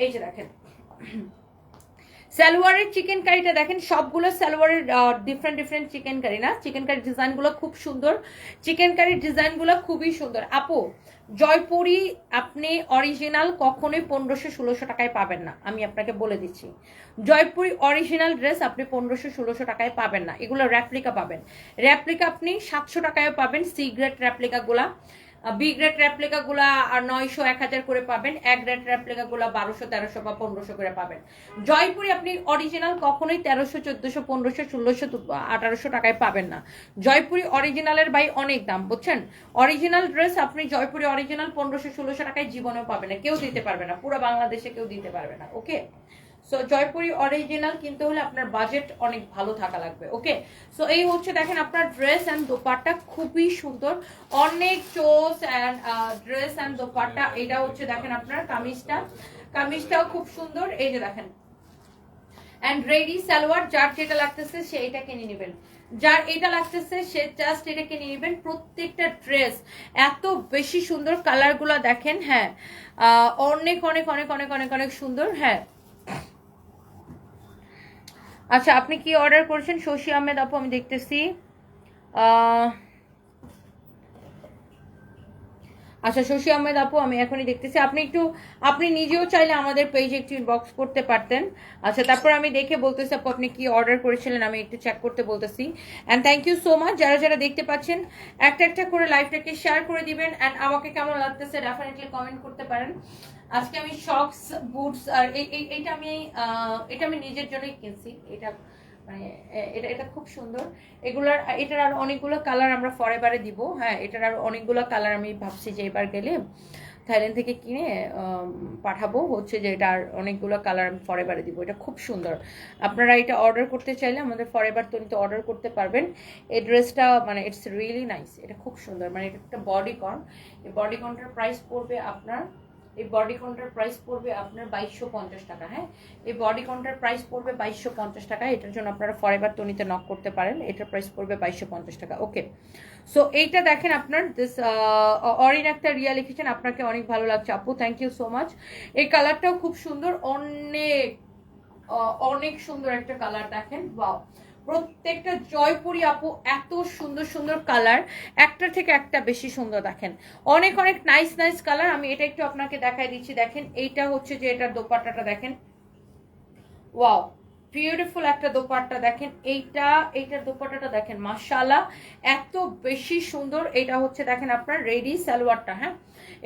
এই যে দেখেন সালোয়ারের চিকেন কারিটা দেখেন, সবগুলো সালোয়ারের ডিফারেন্ট ডিফারেন্ট চিকেন কারি না, চিকেন কারি ডিজাইনগুলো খুব সুন্দর, চিকেন কারির ডিজাইনগুলো খুবই সুন্দর। আপু জয়পুরি আপনি অরিজিনাল কখনোই 1500-1600 টাকায় পাবেন না, আমি আপনাকে বলে দিচ্ছি। জয়পুরি অরিজিনাল ড্রেস আপনি 1500-1600 টাকায় পাবেন না, এগুলো র্যাপ্লিকা পাবেন। র্যাপ্লিকা আপনি 700 টাকায় পাবেন, সি গ্রেড র্যাপ্লিকাগুলা। বি গ্রেড রেপ্লিকা গুলা 900-1000 করে পাবেন, এ গ্রেড রেপ্লিকা গুলা 1200-1300 বা 1500 করে পাবেন। জয়পুরি আপনি অরিজিনাল কখনোই 1300-1400-1500-1600-1800 টাকায় পাবেন না। জয়পুরি অরিজিনালের ভাই অনেক দাম, বুঝছেন? অরিজিনাল ড্রেস আপনি জয়পুরি অরিজিনাল 1500-1600 টাকায় জীবনেও পাবেন না, কেউ দিতে পারবে না, পুরো বাংলাদেশে কেউ দিতে পারবে না। ওকে, সো জয়পুরি অরিজিনাল কিনতে হলে আপনার বাজেট অনেক ভালো থাকা লাগবে। ওকে, সো এই হচ্ছে দেখেন আপনার ড্রেস অ্যান্ড দোপাট্টা খুবই সুন্দর, অনেক চোস অ্যান্ড ড্রেস অ্যান্ড দোপাট্টা। এটা হচ্ছে দেখেন আপনার কামিজটা, কামিজটাও খুব সুন্দর, এই যে দেখেন। অ্যান্ড রেডি সালোয়ার, যার যেটা লাগতেছে সে এটা কিনে নেবেন, যার এটা লাগতেছে সে জাস্ট এটা কিনে নেবেন। প্রত্যেকটা ড্রেস এত বেশি সুন্দর, কালারগুলো দেখেন। হ্যাঁ, অনেক অনেক অনেক অনেক অনেক অনেক সুন্দর। হ্যাঁ, আচ্ছা আপনি কি অর্ডার করেছেন? শশী আহমেদ আপু আমি দেখতেছি। আচ্ছা শশী আহমেদ আপু আমি এখনই দেখতেছি, আপনি নিজেও চাইলে আমাদের পেজে একটু ইনবক্স করতে পারতেন। আচ্ছা তারপর আমি দেখে বলতেছি আপু আপনি কি অর্ডার করেছিলেন, আমি একটু চেক করতে বলতেছি। And thank you so much যারা যারা দেখতে পাচ্ছেন, একটা একটা করে লাইভটাকে শেয়ার করে দিবেন। অ্যান্ড আমাকে কেমন লাগতেছে ডেফিনেটলি কমেন্ট করতে পারেন। আজকে আমি শক্স বুটস আর এটা আমি নিজের জন্যই কিনছি, এটা মানে এটা এটা খুব সুন্দর। এটার আর অনেকগুলো কালার আমরা ফরএভারে দিব। হ্যাঁ, এটার আর অনেকগুলো কালার আমি ভাবছি যে এবার গেলে থাইল্যান্ড থেকে কিনে পাঠাবো, হচ্ছে যে এটা আর অনেকগুলো কালার আমি ফরএভারে দিব। এটা খুব সুন্দর, আপনারা এটা অর্ডার করতে চাইলে আমাদের ফরএভার তৈরিতে অর্ডার করতে পারবেন। এই ড্রেসটা মানে ইটস রিয়েলি নাইস, এটা খুব সুন্দর। মানে এটা একটা বডিকন, এই বডিকনটার প্রাইস পড়বে আপনার, এই বডিকনটার প্রাইস পড়বে আপনার 2250 টাকা। হ্যাঁ, এই বডিকনটার প্রাইস পড়বে 2250 টাকা। এটার জন্য আপনারা ফরএভার তনিতে নক করতে পারেন, এটার প্রাইস পড়বে 2250 টাকা। ওকে, সো এইটা দেখেন আপনার দিস অরিন একটা রিয়া লিখেছেন, আপনাকে অনেক ভালো লাগছে আপু, থ্যাংক ইউ সো মাচ। এই কালারটাও খুব সুন্দর, অনেক অনেক সুন্দর একটা কালার দেখেন, ওয়াও। প্রত্যেকটা জয়পুরি আপু এত সুন্দর সুন্দর কালার, একটার থেকে একটা বেশি সুন্দর দেখেন, অনেক অনেক নাইস নাইস কালার। আমি এটা একটু আপনাকে দেখাই দিচ্ছি, দেখেন এইটা হচ্ছে যে এটার দোপাট্টাটা দেখেন, ওয়াও বিউটিফুল একটা দোপাট্টা দেখেন। এইটার দোপাট্টাটা দেখেন মাশাআল্লাহ এত বেশি সুন্দর। এটা হচ্ছে দেখেন আপনার রেডি সালোয়ারটা। হ্যাঁ,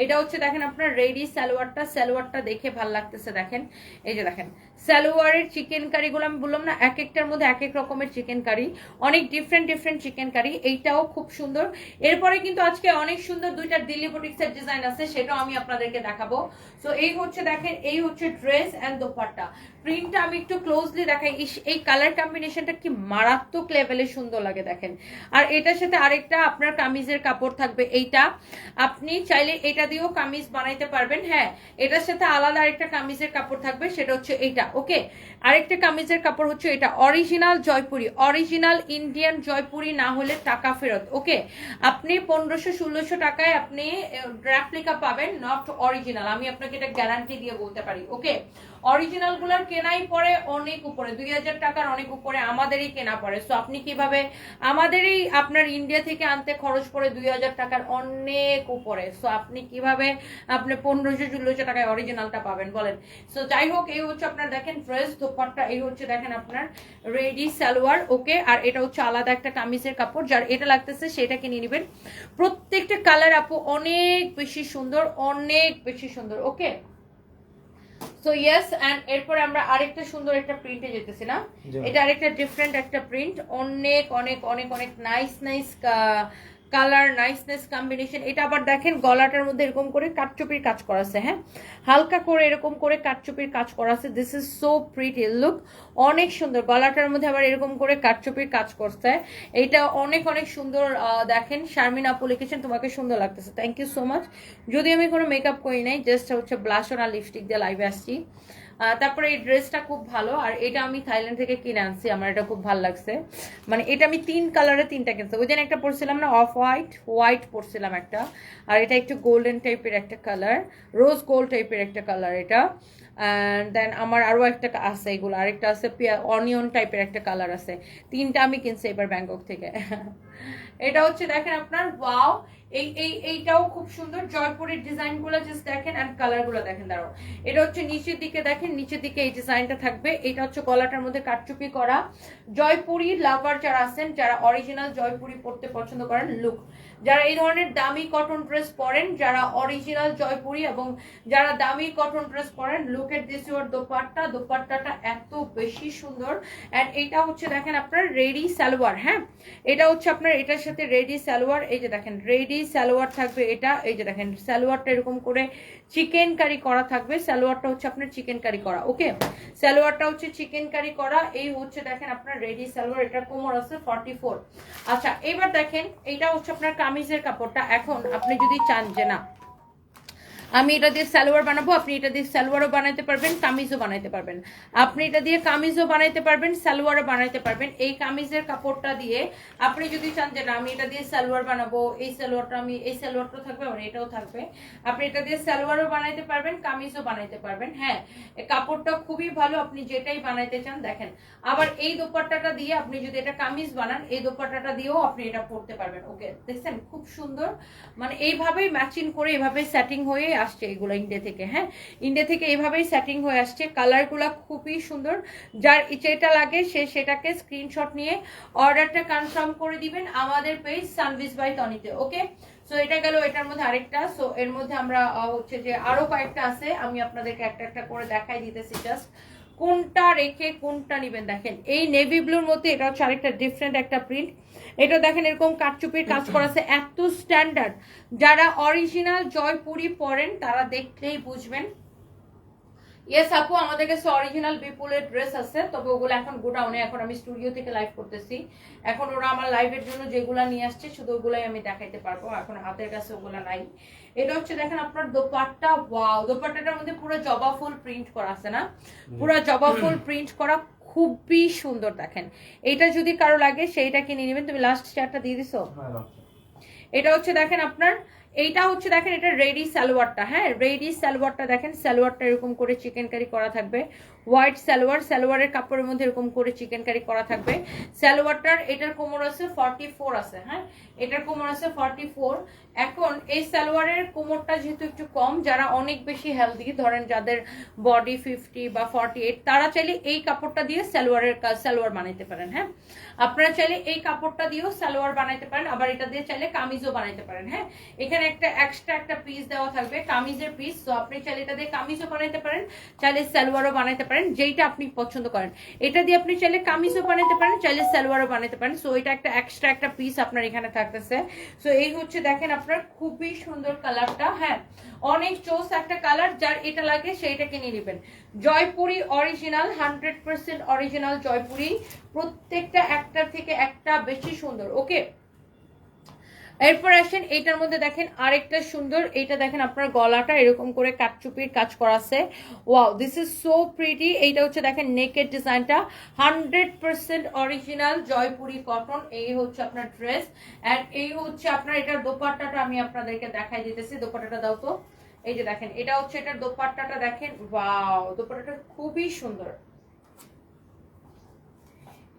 এটা হচ্ছে দেখেন আপনার রেডি সালোয়ারটা, সালোয়ারটা দেখে ভাল লাগতেছে দেখেন। এই যে দেখেন সালোয়ারের চিকেন কারিগুলো আমি বললাম না, এক একটার মধ্যে এক এক রকমের চিকেন কারি, অনেক ডিফারেন্ট ডিফারেন্ট চিকেন কারি। এইটাও খুব সুন্দর। এরপরে কিন্তু আজকে অনেক সুন্দর দুইটা দিল্লি বুটিক্সের ডিজাইন আছে, সেটাও আমি আপনাদেরকে দেখাবো। সো এই হচ্ছে দেখেন, এই হচ্ছে ড্রেস অ্যান্ড দোপাট্টা। প্রিন্টটা আমি একটু ক্লোজলি দেখাই, এই কালার কম্বিনেশনটা কি মারাত্মক লেভেলে সুন্দর লাগে দেখেন। আর এটার সাথে আরেকটা আপনার কামিজের কাপড় থাকবে, এইটা আপনি চাইলে এটা দিয়েও কামিজ বানাইতে পারবেন। হ্যাঁ, এটার সাথে আলাদা আরেকটা কামিজের কাপড় থাকবে, সেটা হচ্ছে এইটা। ওকে, আরেকটা কামিজের কাপড় হচ্ছে এটা, original Jaipuri, original Indian Jaipuri না হলে টাকা ফেরত। ওকে, আপনি 1500-1600 টাকায় আপনি রেপ্লিকা পাবেন, নট অরিজিনাল, আমি আপনাকে এটা গ্যারান্টি দিয়ে বলতে পারি। ওকে, অরিজিনাল গুলার কেনাই পড়ে অনেক উপরে, 2000 টাকার অনেক উপরে আমাদেরই কেনা পড়ে। সো আপনি কিভাবে, আমাদেরই আপনার ইন্ডিয়া থেকে আনতে খরচ পড়ে 2000 টাকার অনেক উপরে। সো আপনি কিভাবে আপনি 1500-1600 টাকায় অরিজিনালটা পাবেন বলেন? সো যাই হোক, এই হচ্ছে আপনার দেখেন ড্রেস দোপাট্টা, এই হচ্ছে দেখেন আপনার রেডি সালোয়ার। ওকে, আর এটা হচ্ছে আলাদা একটা কামিজের কাপড়, যার এটা লাগতেছে সেটাকে নিয়ে নেবেন। প্রত্যেকটা কালার আপু অনেক বেশি সুন্দর, অনেক বেশি সুন্দর। ওকে, সো ইয়েস, এন্ড এরপরে আমরা আরেকটা সুন্দর একটা প্রিন্টে যেতেছি না, এটা আরেকটা ডিফারেন্ট একটা প্রিন্ট, অনেক অনেক অনেক অনেক নাইস নাইস কালার নাইসনেস কম্বিনেশন। এটা আবার দেখেন গলাটার মধ্যে এরকম করে কাটচুপির কাজ করা আছে, হ্যাঁ হালকা করে এরকম করে কাটচুপির কাজ করা আছে। This is so pretty look, অনেক সুন্দর। গলাটার মধ্যে আবার এরকম করে কাটচুপির কাজ করছে, এইটা অনেক অনেক সুন্দর। দেখেন শারমিন আপু লিখেছেন তোমাকে সুন্দর লাগতেছে, থ্যাংক ইউ সো মাচ। যদি আমি কোনো মেকআপ করি নাই, জাস্ট হচ্ছে ব্লাশন আর লিপস্টিক দিয়ে লাইভে আসছি। তারপরে এই ড্রেসটা খুব ভালো, আর এটা আমি থাইল্যান্ড থেকে কিনে আনছি, আমার এটা খুব ভালো লাগছে। মানে এটা আমি 3 কালারে 3টা কিনছি। ওই দিন একটা পরছিলাম না অফ হোয়াইট, হোয়াইট পরছিলাম একটা, আর এটা একটু গোল্ডেন টাইপের একটা কালার, রোজ গোল্ড টাইপের একটা কালার এটা। অ্যান্ড দেন আমার আরও একটা আছে, এগুলো আরেকটা আছে অনিয়ন টাইপের একটা কালার আছে। 3টা আমি কিনছি এবার ব্যাংকক থেকে। এটা হচ্ছে দেখেন আপনার ওয়াও, এইটাও খুব সুন্দর। জয়পুরের ডিজাইনগুলো জাস্ট দেখেন, অ্যান্ড কালারগুলো দেখেন। দাঁড়াও, এটা হচ্ছে নিচের দিকে দেখেন, নিচের দিকে এই ডিজাইনটা থাকবে। এটা হচ্ছে গলাটার মধ্যে কাটচুপি করা। জয়পুরি লাভার যারা আছেন, যারা অরিজিনাল জয়পুরি পরতে পছন্দ করেন, লুক যারা এই ধরনের দামি কটন ড্রেস পরেন, যারা অরিজিনাল জয়পুরি এবং যারা দামি কটন ড্রেস পরেন, look at this your dupatta. দোপাট্টাটা এত বেশি সুন্দর। অ্যান্ড এইটা হচ্ছে দেখেন আপনার রেডি সালোয়ার, হ্যাঁ এটা হচ্ছে আপনার এটার সাথে রেডি সালোয়ার। এই যে দেখেন রেডি সালোয়ার থাকবে এটা। এই যে দেখেন সালোয়ারটা এরকম করে চিকেন কারি করা থাকবে। সালোয়ারটা হচ্ছে আপনার চিকেন কারি করা, ওকে সালোয়ারটা হচ্ছে চিকেন কারি করা। এই হচ্ছে দেখেন আপনার রেডি সালোয়ার, এটা কোমর আছে 44। আচ্ছা এবার দেখেন এইটা হচ্ছে আপনার কামিজের কাপড়টা। এখন আপনি যদি চান যে না আমি এটা দিয়ে সালোয়ার বানাবো, আপনি এটা দিয়ে সালোয়ারও বানাইতে পারবেন, কামিজও বানাইতে পারবেন। আপনি এটা দিয়ে কামিজও বানাইতে পারবেন, সালোয়ারও বানাইতে পারবেন। এই কামিজের কাপড়টা দিয়ে আপনি যদি চান যে না আমি এটা দিয়ে সালোয়ার বানাবো, এই সালোয়ারটা আমি এই সালোয়ারটা থাকবে আর এটাও থাকবে, আপনি এটা দিয়ে সালোয়ারও বানাইতে পারবেন, কামিজও বানাইতে পারবেন। হ্যাঁ এই কাপড়টা খুবই ভালো, আপনি যেটাই বানাইতে চান। দেখেন আবার এই দোপাট্টাটা দিয়ে আপনি যদি এটা কামিজ বানান, এই দোপাট্টাটা দিয়েও আপনি এটা পরতে পারবেন। ওকে দেখছেন খুব সুন্দর, মানে এইভাবেই ম্যাচিং করে এভাবে সেটিং হয়ে আসছে এগুলো ইন্ডিয়া থেকে। হ্যাঁ ইন্ডিয়া থেকে এভাবেই সেটিং হয়ে আসছে। কালারগুলো খুবই সুন্দর, যার যেটা লাগে সে সেটাকে স্ক্রিনশট নিয়ে অর্ডারটা কনফার্ম করে দিবেন আমাদের পেজ সানভিজ বাই তনিতে। ওকে সো এটা গেল এটার মধ্যে আরেকটা। সো এর মধ্যে আমরা হচ্ছে যে আরো কয়েকটা আছে, আমি আপনাদেরকে একটা একটা করে দেখাই দিতেছি, জাস্ট কোনটা রেখে কোনটা নিবেন। দেখেন এই নেভি ব্লুর মধ্যে এটা হচ্ছে আরেকটা ডিফারেন্ট একটা প্রিন্ট। এটা দেখেন এরকম কাটচুপির কাজ করা আছে, এত স্ট্যান্ডার্ড। যারা অরিজিনাল জয়পুরি পরেন তারা দেখলেই বুঝবেন। ইয়েস আপু আমাদের কাছে অরিজিনাল বিপুলের ড্রেস আছে, তবে ওগুলো এখন গোডাউনে, এখন আমি স্টুডিও থেকে লাইভ করতেছি। এখন ওরা আমার লাইভের জন্য যেগুলা নিয়ে আসছে শুধু ওগুলাই আমি দেখাইতে পারবো, এখন হাতের কাছে ওগুলা নাই। এটা হচ্ছে দেখেন আপনার দোপাট্টা, ওয়াও দোপাট্টাটার মধ্যে পুরো জবা ফুল প্রিন্ট করা আছে না, পুরো জবা ফুল প্রিন্ট করা, খুবই সুন্দর। দেখেন এটা যদি কারো লাগে সেইটা কিনে নেবেন। তুমি লাস্ট চারটা দিয়ে দিছো। এটা হচ্ছে দেখেন আপনার, এইটা হচ্ছে দেখেন এটা রেডি সালোয়ারটা। হ্যাঁ রেডি সালোয়ারটা দেখেন, সালোয়ারটা এরকম করে চিকেন কারি করা থাকবে, হোয়াইট সালোয়ার, সালোয়ারের কাপড়ের মধ্যে এরকম করে চিকেন কারি করা থাকবে। সালোয়ারটার এটার কোমর আছে 44 আছে, হ্যাঁ এটার কোমর আছে 44। এখন এই সালোয়ারের কোমরটা যেহেতু একটু কম, যারা অনেক বেশি হেলদি, ধরেন যাদের বডি 50 বা 48, তারা চাইলে এই কাপড়টা দিয়ে সালোয়ার বানাইতে পারেন। হ্যাঁ আপনারা চাইলে এই কাপড়টা দিয়েও সালোয়ার বানাইতে পারেন, আবার এটা দিয়ে চাইলে কামিজও বানাইতে পারেন। হ্যাঁ এখানে একটা এক্সট্রা একটা পিস দেওয়া থাকবে কামিজের পিস, তো আপনি চাইলে এটা দিয়ে কামিজও বানাইতে পারেন, চাইলে সালোয়ারও বানাইতে পারেন, যেইটা আপনি পছন্দ করেন। এটা দিয়ে আপনি চাইলে কামিজও বানাইতে পারেন, চাইলে সালোয়ারও বানাইতে পারেন। সো এটা একটা এক্সট্রা একটা পিস আপনার এখানে থাকতেছে। সো এই হচ্ছে দেখেন আপনার খুবই সুন্দর কালারটা। হ্যাঁ অনেক চোস একটা কালার, যার এটা লাগে সেইটা কিনে নেবেন। জয়পুরি অরিজিনাল, 100% অরিজিনাল জয়পুরি, প্রত্যেকটা একটার থেকে একটা বেশি সুন্দর। ওকে এরপর আসেন এইটার মধ্যে দেখেন আরেকটা সুন্দর, এইটা দেখেন আপনার গলাটা এরকম করে কাটচুপির কাজ করা আছে। Wow this is so pretty. এইটা হচ্ছে দেখেন নেকের ডিজাইনটা 100% অরিজিনাল জয়পুরি কটন। এই হচ্ছে আপনার ড্রেস, এন্ড এই হচ্ছে আপনার এটার দোপাট্টাটা আমি আপনাদেরকে দেখাই দিতেছি। দোপাট্টাটা দাও তো। এই যে দেখেন এটা হচ্ছে এটার দোপাট্টাটা দেখেন, ওয়াও দোপাট্টাটা খুবই সুন্দর।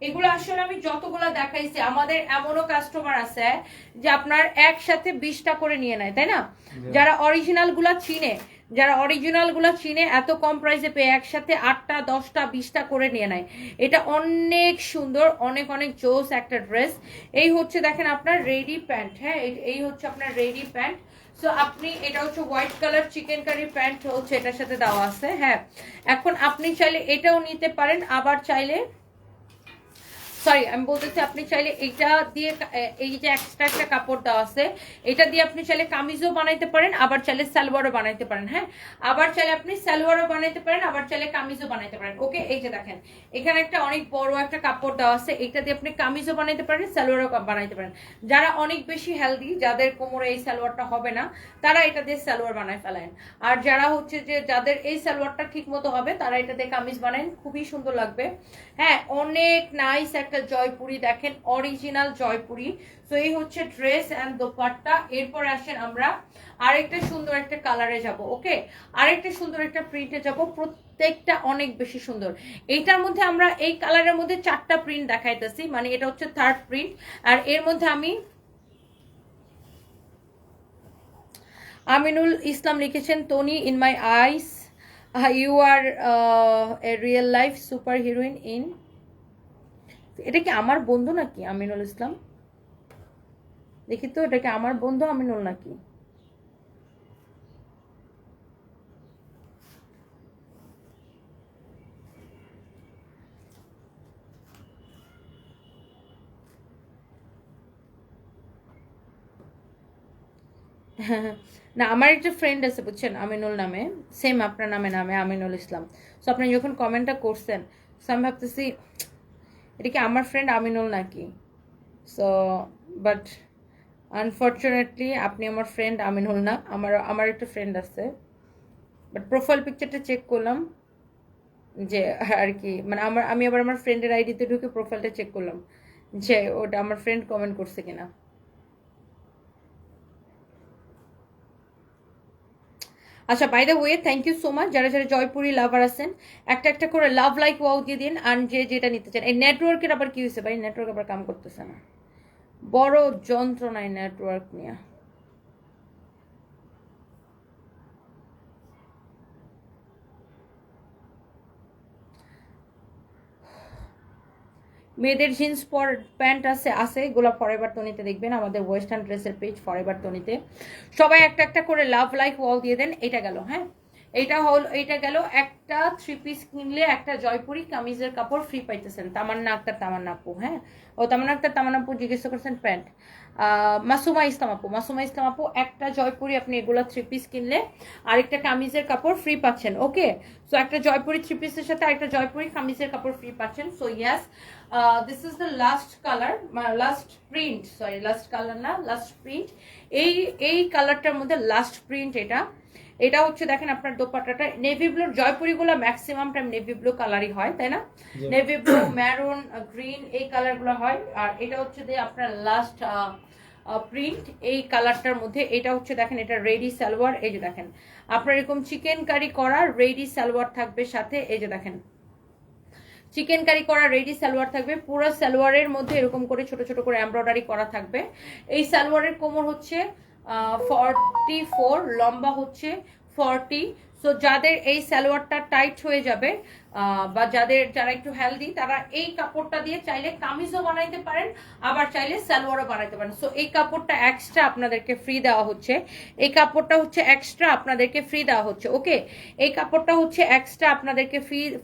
এগুলো আসলে আমি যতগুলো দেখাইছি, আমাদের এমনও কাস্টমার আছে যে আপনার একসাথে 20টা করে নিয়ে নেয়, তাই না? যারা অরিজিনাল গুলা চিনে, যারা অরিজিনাল গুলা চিনে এত কম প্রাইসে পেয়ে একসাথে 8টা 10টা 20টা করে নিয়ে নেয়। এটা অনেক সুন্দর, অনেক অনেক জোস একটা ড্রেস। এই হচ্ছে দেখেন আপনার রেডি প্যান্ট। হ্যাঁ এই হচ্ছে আপনার রেডি প্যান্ট। সো আপনি এটা হচ্ছে white colour chikankari pant হচ্ছে এটার সাথে দেওয়া আছে। হ্যাঁ এখন আপনি চাইলে এটাও নিতে পারেন, আবার চাইলে সরি আমি বলতেছি আপনি চাইলে এইটা দিয়ে এই যে এক্সট্রা একটা কাপড় দেওয়া আছে এটা দিয়ে আপনি চাইলে কামিজও বানাইতে পারেন, আবার চাইলে সালোয়ারও বানাইতে পারেন। হ্যাঁ, আবার চাইলে আপনি সালোয়ারও বানাইতে পারেন, আবার চাইলে কামিজও বানাইতে পারেন। ওকে, এই যে দেখেন এখানে একটা অনেক বড় একটা কাপড় দেওয়া আছে, এইটা দিয়ে আপনি কামিজও বানাইতে পারেন, সালোয়ারও বানাইতে পারেন। যারা অনেক বেশি হেলদি, যাদের কোমরে এই সালোয়ারটা হবে না, তারা এটা দিয়ে সালোয়ার বানায় ফেলেন। আর যারা হচ্ছে যে যাদের এই সালোয়ারটা ঠিক মতো হবে, তারা এটা দিয়ে কামিজ বানান, খুবই সুন্দর লাগবে। হ্যাঁ, অনেক নাইস একটা জয়পুরি, দেখেন অরিজিনাল জয়পুরি। তো এই হচ্ছে ড্রেস এন্ড দোপাট্টা। এরপর আসেন আমরা আরেকটা সুন্দর একটা কালারে যাব। ওকে, আরেকটা সুন্দর একটা প্রিন্টে যাব, প্রত্যেকটা অনেক বেশি সুন্দর। এইটার মধ্যে আমরা এই কালারের মধ্যে 4টা প্রিন্ট দেখাইতেছি, মানে এটা হচ্ছে 3rd প্রিন্ট। আর এর মধ্যে আমি আমিনুল ইসলাম লিখেছেন, Tony in my eyes you are a real life super heroine in. এটা কি আমার বন্ধু নাকি আমিনুল ইসলাম? দেখি তো এটা কি আমার বন্ধু আমিনুল নাকি? না, আমার একটা ফ্রেন্ড আছে বুঝছেন আমিনুল নামে, সেম আপনার নামে আমিনুল ইসলাম। সো আপনি যখন কমেন্টটা করছেন, সো আমি ভাবতেছি এটা কি আমার ফ্রেন্ড আমিনুল নাকি। সো বাট আনফর্চুনেটলি আপনি আমার ফ্রেন্ড আমিনুল না, আমার একটা ফ্রেন্ড আছে। বাট প্রোফাইল পিকচারটা চেক করলাম যে আর কি, মানে আমি আবার আমার ফ্রেন্ডের আইডিতে ঢুকে প্রোফাইলটা চেক করলাম যে ওটা আমার ফ্রেন্ড কমেন্ট করছে কিনা। আচ্ছা, by the way thank you so much যারা যারা জয়পুরি লাভার আছেন, একটা একটা করে লাভ লাইক ওয়াও দিয়ে দিন। আর যে যেটা নিতে চান। এই নেটওয়ার্কের আবার কি হয়েছে ভাই? নেটওয়ার্ক আবার কাম করতেছে না, বড় যন্ত্রণায় নেটওয়ার্ক নিয়ে। মেয়েদের জিন্স প্যান্ট আছে এগুলো ফরএভার তনিতে দেখবেন, আমাদের ওয়েস্টার্ন ড্রেসের পেজ ফরএভার তনিতে। সবাই একটা একটা করে লাভ লাইক ওয়াল দিয়ে দেন। এটা গেল, হ্যাঁ এইটা গেল একটা 3 পিস কিনলে একটা জয়পুরি কামিজের কাপড় ফ্রি পাইতেছেন। তামান্না আক্তার তামান্না আপু, হ্যাঁ ও তামান্না আক্তার তামান্না আপু জিজ্ঞেস করছেন প্যান্ট। মাসুমা ইসলাম আপু একটা জয়পুরি আপনি এগুলো 3 পিস কিনলে আরেকটা কামিজের কাপড় ফ্রি পাচ্ছেন। ওকে, সো একটা জয়পুরি 3 পিসের সাথে আরেকটা জয়পুরি কামিজের কাপড় ফ্রি পাচ্ছেন। So yes, this is the last colour, last print, sorry last colour না, লাস্ট প্রিন্ট। এই কালারটার মধ্যে লাস্ট প্রিন্ট এটা হচ্ছে দেখেন আপনার দোপাট্টাটা নেভি ব্লুর, জয়পুরিগুলো ম্যাক্সিমাম টাইম নেভি ব্লু কালারই হয়, তাই না? নেভি ব্লু, ম্যারুন, গ্রিন এই কালারগুলো হয়। আর এটা হচ্ছে যে আপনার লাস্ট প্রিন্ট এই কালারটার মধ্যে। এটা হচ্ছে দেখেন এটা রেডি সালোয়ার, এই যে দেখেন আপনার এরকম চিকেন কারি করা রেডি সালোয়ার থাকবে সাথে। এই যে দেখেন চিকেন কারি করা রেডি সালোয়ার থাকবে, পুরো সালোয়ারের মধ্যে এরকম করে ছোট ছোট করে এমব্রয়ডারি করা থাকবে। এই সালোয়ারের কোমর হচ্ছে 44, লম্বা হচ্ছে 40। সো যাদের এই সালোয়ারটা টাইট হয়ে যাবে বা যারা একটু হেলদি, তারা এই কাপড়টা দিয়ে চাইলে কামিজও বানাইতে পারেন, আবার চাইলে সালোয়ারও বানাইতে পারেন। সো এই কাপড়টা এক্সট্রা আপনাদেরকে ফ্রি দেওয়া হচ্ছে, এই কাপড়টা হচ্ছে এক্সট্রা আপনাদেরকে ফ্রি দেওয়া হচ্ছে। ওকে, এই কাপড়টা হচ্ছে এক্সট্রা আপনাদেরকে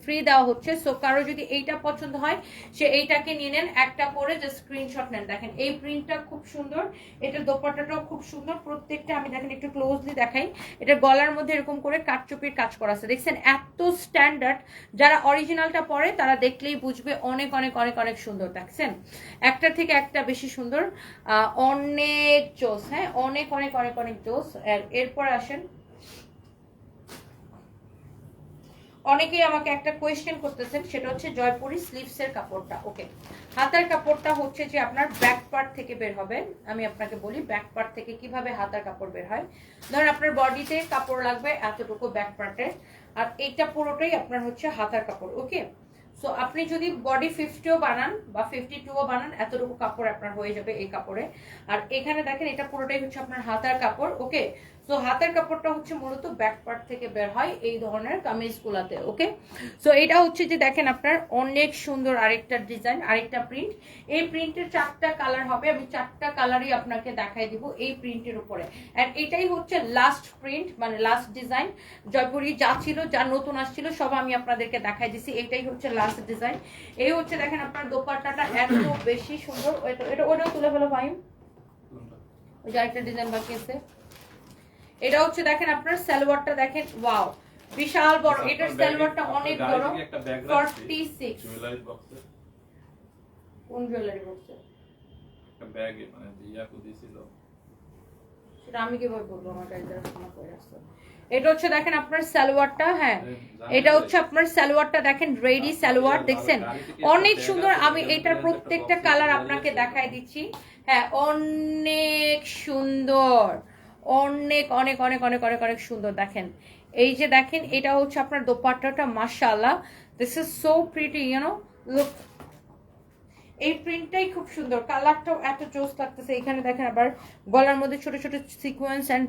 ফ্রি দেওয়া হচ্ছে। সো কারো যদি এইটা পছন্দ হয় সে এইটাকে নিয়ে নেন, একটা করে জাস্ট স্ক্রিনশট নেন। দেখেন এই প্রিন্টটা খুব সুন্দর, এটা দোপাট্টাটাও খুব সুন্দর, প্রত্যেকটা আমি দেখেন একটু ক্লোজলি দেখাই। এটা গলার মধ্যে এরকম করে কাটচুপির কাজ করা আছে, দেখছেন এত স্ট্যান্ডার্ড। যারা অরিজিনালটা পরে তারা দেখলেই বুঝবে অনেক অনেক অনেক অনেক সুন্দর, দেখছেন একটার থেকে একটা বেশি সুন্দর, অনেক জোস, হ্যাঁ অনেক অনেক অনেক অনেক জোস। এরপর আসেন, অনেকেই আমাকে একটা কোয়েশ্চেন করতেছেন, সেটা হচ্ছে জয়পুরি স্লিভস এর কাপড়টা। ওকে, হাতার কাপড়টা হচ্ছে যে আপনার ব্যাক পার্ট থেকে বের হবে। আমি আপনাকে বলি ব্যাক পার্ট থেকে কিভাবে হাতার কাপড় বের হয়। ধরেন আপনার বডিতে কাপড় লাগবে এতটুকু ব্যাক পার্টে, আর এইটা পুরোটাই আপনার হচ্ছে হাতার কাপড়। ওকে, সো আপনি যদি বডি 50ও বানান বা 52ও বানান, এতটুকু কাপড় আপনার হয়ে যাবে এই কাপড়ে। আর এখানে দেখেন এটা পুরোটাই হচ্ছে আপনার হাতার কাপড়। ওকে, সো হাতের কাপড়টা হচ্ছে মূলত ব্যাক পার্ট থেকে বের হয় এই ধরনের কামিজগুলাতে। ওকে, সো এটা হচ্ছে যে দেখেন আপনার অনেক সুন্দর আরেকটা ডিজাইন, আরেকটা প্রিন্ট। এই প্রিন্টের 4টা কালার হবে, আমি 4টা কালারই আপনাকে দেখাই দিব এই প্রিন্টের উপরে। এন্ড এটাই হচ্ছে লাস্ট প্রিন্ট, মানে লাস্ট ডিজাইন। জয়পুরি যা ছিল, যা নতুন আসছিল সব আমি আপনাদেরকে দেখাই দিছি, এটাই হচ্ছে লাস্ট ডিজাইন। এই হচ্ছে দেখেন আপনার দোপাট্টাটা এত বেশি সুন্দর। এটা ওটাও তুলে ফেলো ভাই, ওই যে আরেকটা ডিজাইন বাকি আছে। এটা হচ্ছে দেখেন আপনার সালোয়ারটা দেখেন, ওয়াও বিশাল বড়, এটার সালোয়ারটা অনেক বড়। 46 কোন জুয়েলারি বক্সে একটা ব্যাগে মানে ইয়াকু দিছিল, সেটা আমি কিভাবে বলবো, আমার গাড়িতে রাখা করে রাখছে। এটা হচ্ছে দেখেন আপনার সালোয়ারটা, হ্যাঁ এটা হচ্ছে আপনার সালোয়ারটা দেখেন, রেডি সালোয়ার দেখছেন অনেক সুন্দর। আমি এটার প্রত্যেকটা কালার আপনাকে দেখাই দিচ্ছি। হ্যাঁ অনেক সুন্দর, অনেক অনেক অনেক অনেক অনেক অনেক সুন্দর। দেখেন এই যে দেখেন, এটা হচ্ছে আপনার দোপাট্টাটা, মাশাআল্লাহ this is so pretty, you know look. এই প্রিন্টটাই খুব সুন্দর, কালারটাও এত জোস লাগতেছে। এখানে দেখেন আবার গলার মধ্যে ছোট ছোট সিকোয়েন্স এন্ড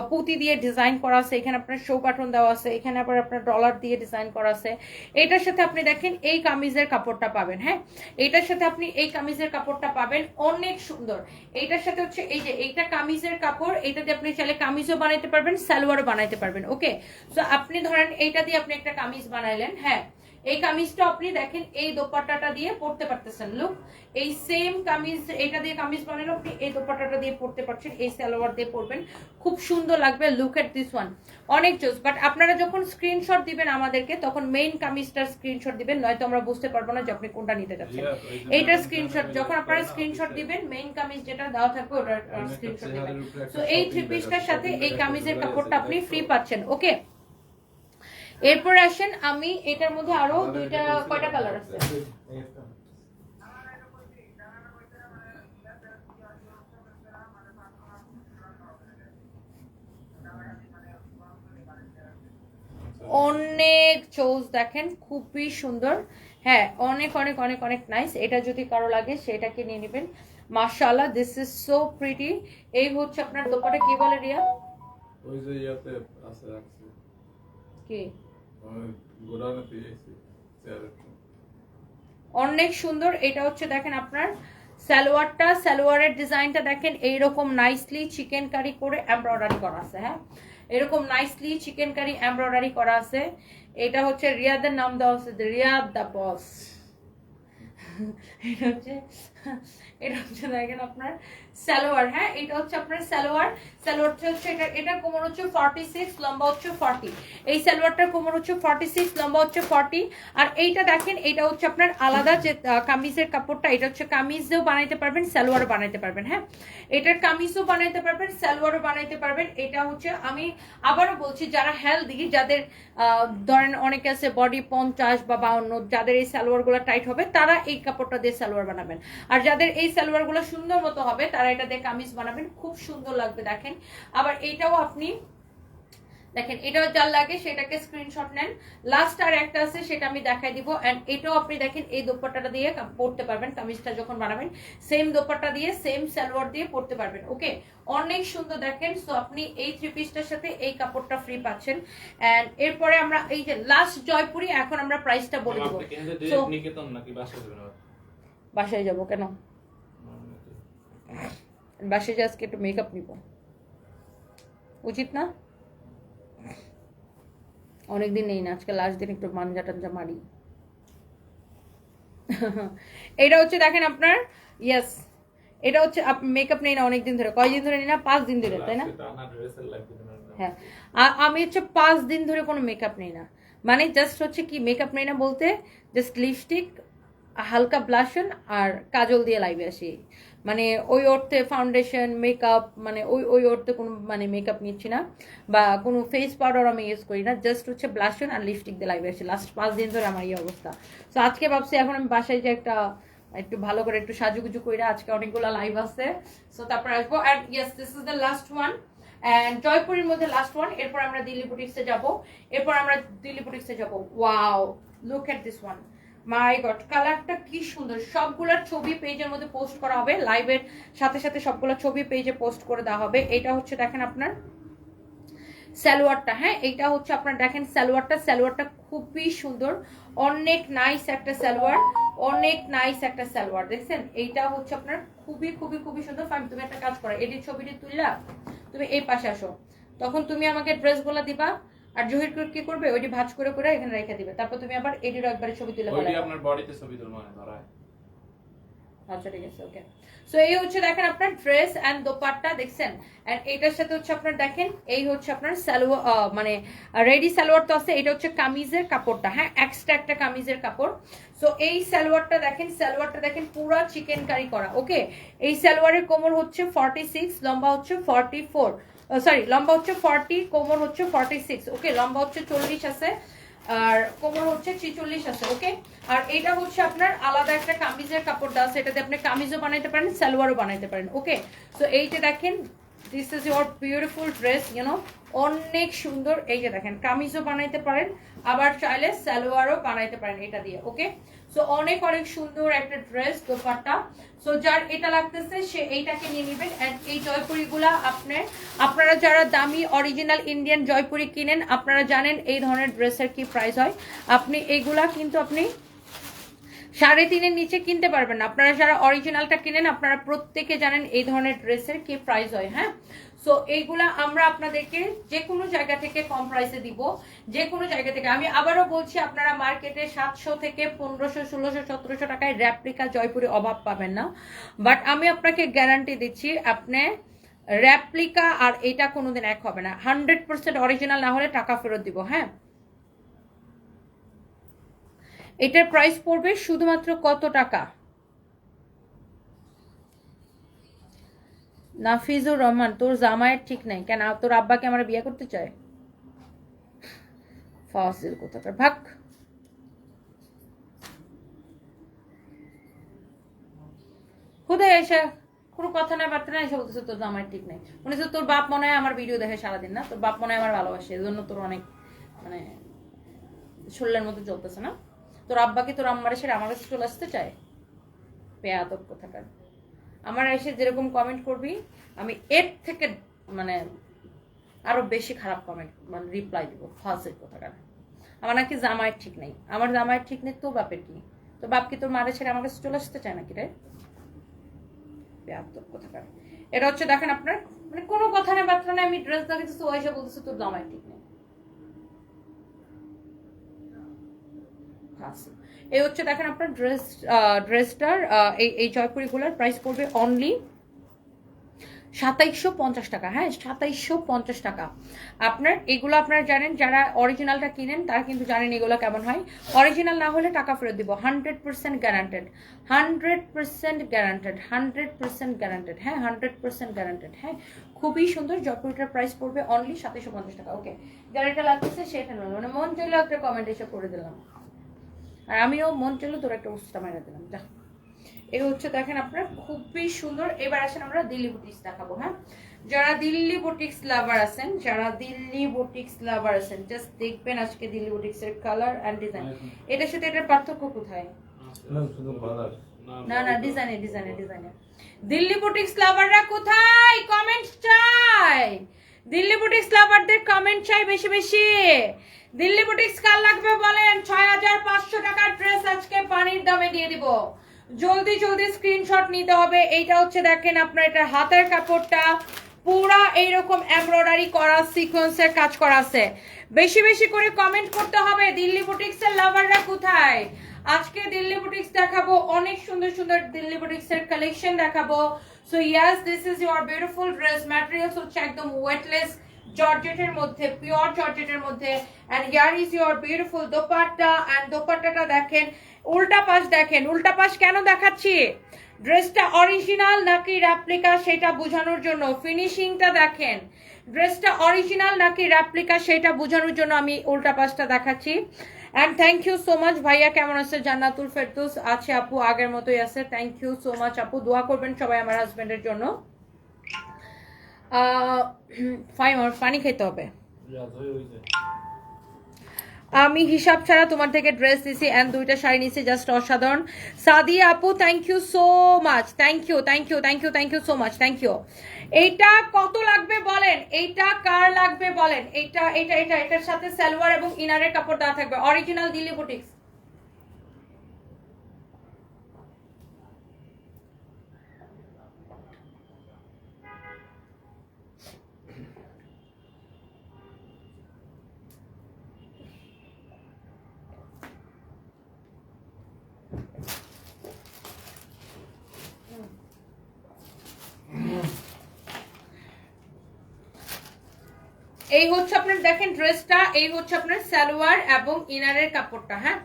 পুঁতি দিয়ে ডিজাইন করা আছে, এখানে আপনার শো বাটন দেওয়া আছে, এখানে আবার আপনার ডলার দিয়ে ডিজাইন করা আছে। এটার সাথে আপনি দেখেন এই কামিজের কাপড়টা পাবেন, হ্যাঁ এটার সাথে আপনি এই কামিজের কাপড়টা পাবেন, অনেক সুন্দর। এইটার সাথে হচ্ছে এই যে এইটা কামিজের কাপড়, এটা দিয়ে আপনি চাইলে কামিজও বানাইতে পারবেন, সালোয়ারও বানাইতে পারবেন। ওকে, সো আপনি ধরেন এইটা দিয়ে আপনি একটা কামিজ বানাইলেন, হ্যাঁ এই কামিজটা আপনি দেখেন এই দোপাট্টাটা দিয়ে পরতে পারতেছেন। লুক, এই সেম কামিজ, এটা দিয়ে কামিজ বানালে আপনি এই দোপাট্টাটা দিয়ে পরতে পারছেন, এই সালোয়ার দিয়ে পরবেন, খুব সুন্দর লাগবে। লুক এট দিস ওয়ান, অনেক জোস। বাট আপনারা যখন স্ক্রিনশট দিবেন আমাদেরকে, তখন মেইন কামিজটার স্ক্রিনশট দিবেন, নয়তো আমরা বুঝতে পারবো না যে আপনি কোনটা নিতে যাচ্ছেন। এইটার স্ক্রিনশট যখন আপনারা স্ক্রিনশট দিবেন, মেইন কামিজ যেটা দেওয়া থাকবে ওটার স্ক্রিনশট দিবেন। সো এই 3 পিসটার সাথে এই কামিজের কাপড়টা আপনি ফ্রি পাচ্ছেন। ওকে, এরপর আসেন, আমি এটার মধ্যে আরো দুইটা, কয়টা কালার আছে, অনেক চোজ দেখেন, খুবই সুন্দর। হ্যাঁ অনেক অনেক অনেক অনেক নাইস। এটা যদি কারো লাগে সেটাকে নিয়ে নেবেন, মাশাআল্লাহ দিস ইজ সো প্রিটি। এই হচ্ছে আপনার দোপাট্টা, কি বলে রিয়া, ওই যে ইয়াতে আছে রাখছে কি গোডাউনেতে এসে অনেক সুন্দর। এটা হচ্ছে দেখেন আপনার সালোয়ারটা, সালোয়ারের ডিজাইনটা দেখেন এইরকম নাইসলি চিকেন কারি করে এমব্রয়ডারি করা আছে, হ্যাঁ এরকম নাইসলি চিকেন কারি এমব্রয়ডারি করা আছে। এটা হচ্ছে রিয়াদের নাম দেওয়া আছে, রিয়াদ দ্য বস। এটা হচ্ছে দেখেন আপনার সালোয়ার, হ্যাঁ এটা হচ্ছে আপনার সালোয়ার। সালোয়ারটা হচ্ছে এটা কোমর হচ্ছে 46, লম্বা হচ্ছে 40। এই সালোয়ারটার কোমর হচ্ছে 46, লম্বা হচ্ছে 40। আর এইটা দেখেন, এটা হচ্ছে আপনার আলাদা যে কামিজের কাপড়টা, এটা হচ্ছে কামিজও বানাইতে পারবেন, সালোয়ারও বানাইতে পারবেন। হ্যাঁ এটার কামিজও বানাইতে পারবেন, সালোয়ারও বানাইতে পারবেন। এটা হচ্ছে আমি আবারও বলছি, যারা হেলদি, যাদের ধরেন অনেকে আছে বডি 50 বা 52, যাদের এই সালোয়ারগুলো টাইট হবে তারা এই কাপড়টা দিয়ে সালোয়ার বানাবেন। আর যাদের এই সালোয়ারগুলো সুন্দর মতো হবে তারা এটা দিয়ে কামিজ বানাবেন, খুব সুন্দর লাগবে। দেখেন আবার এইটাও আপনি দেখেন, এটাও যার লাগে সেটাকে স্ক্রিনশট নেন। লাস্ট আর একটা আছে সেটা আমি দেখাই দিব। এন্ড এটাও আপনি দেখেন এই দোপাট্টাটা দিয়ে পরতে পারবেন, কামিজটা যখন বানাবেন সেম দোপাট্টা দিয়ে সেম সালোয়ার দিয়ে পরতে পারবেন। ওকে, অনেক সুন্দর দেখেন। সো আপনি এই 3 পিসটার সাথে এই কাপড়টা ফ্রি পাচ্ছেন। এন্ড এরপরে আমরা এই যে লাস্ট জয়পুরি, এখন আমরা প্রাইসটা বলে দিব। সো নিকেতন নাকি বাসায় যাবেন? বাসায় যাব কেন, বাসায় যে আজকে একটু মেকআপ নিব, উচিত না? অনেকদিন নেই না, আজকে লাস্ট দিন একটু মানজা টানজা মারি। এটা হচ্ছে দেখেন আপনার, ইয়েস এটা হচ্ছে মেকআপ নেই না অনেকদিন ধরে, কয়দিন ধরে নেই না, 5 দিন ধরে, তাই না? হ্যাঁ আমি হচ্ছে 5 দিন ধরে কোনো মেকআপ নেই না, মানে জাস্ট হচ্ছে কি মেকআপ নেই না বলতে জাস্ট লিপস্টিক, হালকা ব্লাশন আর কাজল দিয়ে লাইভে আসি, মানে ওই অর্থে ফাউন্ডেশন মেকআপ, মানে ওই অর্থে কোনো মানে মেকআপ নিচ্ছি না, বা কোনো ফেস পাউডার আমি ইউজ করি না, জাস্ট হচ্ছে ব্লাশন আর লিপস্টিক দিয়ে লাইভে আসি। লাস্ট 5 দিন ধরে আমার এই অবস্থা। তো আজকে ভাবছি এখন আমি বাসায় যে একটা একটু ভালো করে একটু সাজুগুজু কইরা, আজকে অনেকগুলো লাইভ আছে, সো তারপর আসবো। And yes this is the last one, and জয়পুরের মধ্যে লাস্ট ওয়ান। এরপর আমরা দিল্লি বুটিক্সে যাব, wow look at this one, my god কালারটা কি সুন্দর। সবগুলোর ছবি পেজের মধ্যে পোস্ট করা হবে, লাইভের সাথে সাথে সবগুলো ছবি পেজে পোস্ট করে দেওয়া হবে। এটা হচ্ছে দেখেন আপনার সালোয়ারটা, হ্যাঁ এইটা হচ্ছে আপনার দেখেন সালোয়ারটা খুবই সুন্দর, অনেক নাইস একটা সালোয়ার, অনেক নাইস একটা সালোয়ার দেখছেন। এইটা হচ্ছে আপনার খুবই খুবই খুবই সুন্দর। ফাইন, তুমি একটা কাজ করো, এডিট ছবিটি তুললা তুমি এই পাশে আসো, তখন তুমি আমাকে ড্রেসগুলো দিবা, আর জহির কি করবে ওইটি ভাঁজ করে করে এখানে রেখে দিবে, তারপর তুমি আবার এডিট একবারে ছবি তুলে ওইটি ফেলাবে। আপনার বডিতে ছবি তুলবো না ধরায়। আচ্ছা ঠিক আছে, ওকে। সো এই হচ্ছে দেখেন আপনার ড্রেস এন্ড দোপাট্টা দেখছেন, এন্ড এটার সাথে হচ্ছে আপনার দেখেন এই হচ্ছে আপনার সালোয়ার, মানে রেডি সালোয়ার তো আছে, এটা হচ্ছে কামিজের কাপড়টা, হ্যাঁ এক্সট্রা একটা কামিজের কাপড়। সো এই সালোয়ারটা দেখেন পুরো চিকেন কারি করা, ওকে। এই সালোয়ারের কোমর হচ্ছে 46, লম্বা হচ্ছে 44, সরি লম্বা হচ্ছে 40, কোমর হচ্ছে 46, ওকে। লম্বা হচ্ছে 40 আছে আর কোমর হচ্ছে 46 আছে, ওকে। আর এটা হচ্ছে আপনার আলাদা একটা কামিজের কাপড় দেওয়া আছে, এটাতে আপনি কামিজও বানাইতে পারেন, সালোয়ারও বানাইতে পারেন, ওকে। সো এইটা দেখেন, this is your beautiful dress, you know অনেক সুন্দর। এই যে দেখেন কামিজও বানাইতে পারেন, আবার চাইলে সালোয়ারও বানাইতে পারেন এটা দিয়ে, ওকে। সো অনেক অনেক সুন্দর একটা ড্রেস দোপাট্টা। সো যার এটা লাগতেছে সে এইটাকে নিয়ে নেবেন। এন্ড এই জয়পুরিগুলা আপনারা যারা দামি অরিজিনাল ইন্ডিয়ান জয়পুরি কিনেন আপনারা জানেন এই ধরনের ড্রেসের কি প্রাইস হয়। আপনি এইগুলা কিন্তু আপনি 3.5-এর নিচে কিনতে পারবেন না। আপনারা যারা অরিজিনালটা কিনেন আপনারা প্রত্যেকে জানেন এই ধরনের ড্রেসের কি প্রাইস হয়, হ্যাঁ। সো এইগুলা আমরা আপনাদেরকে যে কোনো জায়গা থেকে কম প্রাইসে দিব, যে কোনো জায়গা থেকে। আমি আবারও বলছি, আপনারা মার্কেটে 700 থেকে 1500, 1600, 1700 টাকায় র্যাপ্লিকা জয়পুরি অভাব পাবেন না, বাট আমি আপনাকে গ্যারান্টি দিচ্ছি আপনি র্যাপ্লিকা আর এটা কোনোদিন এক হবে না। 100% অরিজিনাল না হলে টাকা ফেরত দিব, হ্যাঁ। এটার প্রাইস পড়বে শুধুমাত্র কত টাকা? নাফিজুর রহমান, তোর জামাইয়ের ঠিক নাই কেন? তোর আব্বাকে আমার বিয়ে করতে চায়? ফাসিল কোথাকার, ভাগ। হুদে এসে কোনো কথা নাই বার্তা নাই এসে বলতেছে তোর জামাইয়ের ঠিক নাই। মনে হচ্ছে তোর বাপ মনে হয় আমার ভিডিও দেখে সারাদিন, না তোর বাপ মনে হয় আমার ভালোবাসে, এজন্য তোর অনেক মানে শরীরের মতো চলতেছে না। তোর আব্বাকে তোর আম্মার এসে আমার কাছে চলে আসতে চায়? বেয়াদব কোথাকার। আমার এসে যেরকম কমেন্ট করবি আমি এর থেকে মানে আরো বেশি খারাপ কমেন্ট মানে রিপ্লাই দিব। ফাসিল কোথাকার। আমার নাকি জামাইয়ের ঠিক নেই, আমার জামাইয়ের ঠিক নেই, তোর বাপের কি? তোর বাপ কি তোর মারে ছেড়ে আমার কাছে চলে আসতে চায় নাকি রে? বেয়াদব কোথাকার। এটা হচ্ছে দেখেন আপনার মানে কোনো কথা নেই বার্তা নেই, আমি ড্রেস দেখাচ্ছি ও এসে বলতেছে তোর জামাইয়ের ঠিক নেই। এই হচ্ছে দেখেন আপনার ড্রেসটার এই জয়পুরিগুলোর প্রাইস পড়বে অনলি 2750 টাকা, হ্যাঁ 2750 টাকা। আপনার এগুলো আপনারা জানেন, যারা অরিজিনালটা কিনেন তারা কিন্তু জানেন এগুলো কেমন হয়। অরিজিনাল না হলে টাকা ফেরত দিব, 100% গ্যারান্টেড, 100% গ্যারান্টেড, 100% গ্যারান্টেড, হ্যাঁ 100% গ্যারান্টেড, হ্যাঁ। খুবই সুন্দর। জয়পুরিটার প্রাইস পড়বে অনলি 2750 টাকা, ওকে। যারা এটা লাগতেছে সেটা নয়, মানে মন চাইলে একটা কমেন্ট এসে করে দিলাম, আর আমিও মন চাইলে তোর একটা উস্তা মাইরা দিলাম, যা। এই হচ্ছে দেখেন আপনার খুবই সুন্দর। এবার আসেন আমরা দিল্লি বুটিক্স দেখাবো, হ্যাঁ। যারা দিল্লি বুটিক্স লাভার আছেন, জাস্ট দেখবেন আজকে দিল্লি বুটিক্স এর কালার এন্ড ডিজাইন। এটার সাথে এটার পার্থক্য কোথায়? না না, ডিজাইনে দিল্লি বুটিক্স লাভাররা কোথায়? কমেন্ট চাই, দিল্লি বুটিক্স লাভারদের কমেন্ট চাই বেশি বেশি। দিল্লি বুটিক্স কার লাগবে বলেন? 6500 টাকার ড্রেস আজকে পানির দামে দিয়ে দিব, জলদি জলদি স্ক্রিনশট নিতে হবে। এইটা হচ্ছে দেখেন আপনার এটা হাতের কাপড়টা পুরা এইরকম এমব্রয়ডারি করা সিকোয়েন্সের কাজ করা আছে। বেশি বেশি করে কমেন্ট করতে হবে। দিল্লি বুটিক্স এর লাভাররা কোথায়? আজকে দিল্লি বুটিক্স দেখাবো, অনেক সুন্দর সুন্দর দিল্লি বুটিক্স এর কালেকশন দেখাবো। So yes, this is your beautiful dress. Materials হচ্ছে একদম ওয়েটলেস জর্জেটের মধ্যে, পিওর জর্জেটের মধ্যে। And here is your beautiful dupatta. And দোপাট্টাটা দেখেন, উল্টা পাশ দেখেন। উল্টা পাশ কেন দেখাচ্ছি? ড্রেসটা অরিজিনাল নাকি রেপ্লিকা সেটা বোঝানোর জন্য। ফিনিশিংটা দেখেন, ড্রেসটা অরিজিনাল নাকি রেপ্লিকা সেটা বোঝানোর জন্য আমি উল্টা পাশটা দেখাচ্ছি। And thank you so much ভাইয়া, কেমন আছে? জান্নাতুল ফেরদৌস আছে আপু, আগের মতোই আছে। থ্যাংক ইউ সো মাচ আপু, দোয়া করবেন সবাই আমার হাজবেন্ডের জন্য। ফাইন, আমার পানি খেতে হবে। আমি হিসাব ছাড়া তোমার থেকে ড্রেস নিছি এন্ড দুইটা শাড়ি নিছি, জাস্ট অসাধারণ। সাদিয়া আপু thank you so much, thank you thank you thank you thank you so much, thank you. এইটা কত লাগবে বলেন, এইটা কার লাগবে বলেন? এইটা এটা এটা এটার সাথে সালোয়ার এবং ইনারের কাপড় দেওয়া থাকবে, অরিজিনাল দিল্লি বুটিক্স। এই হচ্ছে আপনার দেখেন ড্রেসটা, এই হচ্ছে আপনার সালোয়ার এবং ইনারের কাপড়টা। হ্যাঁ,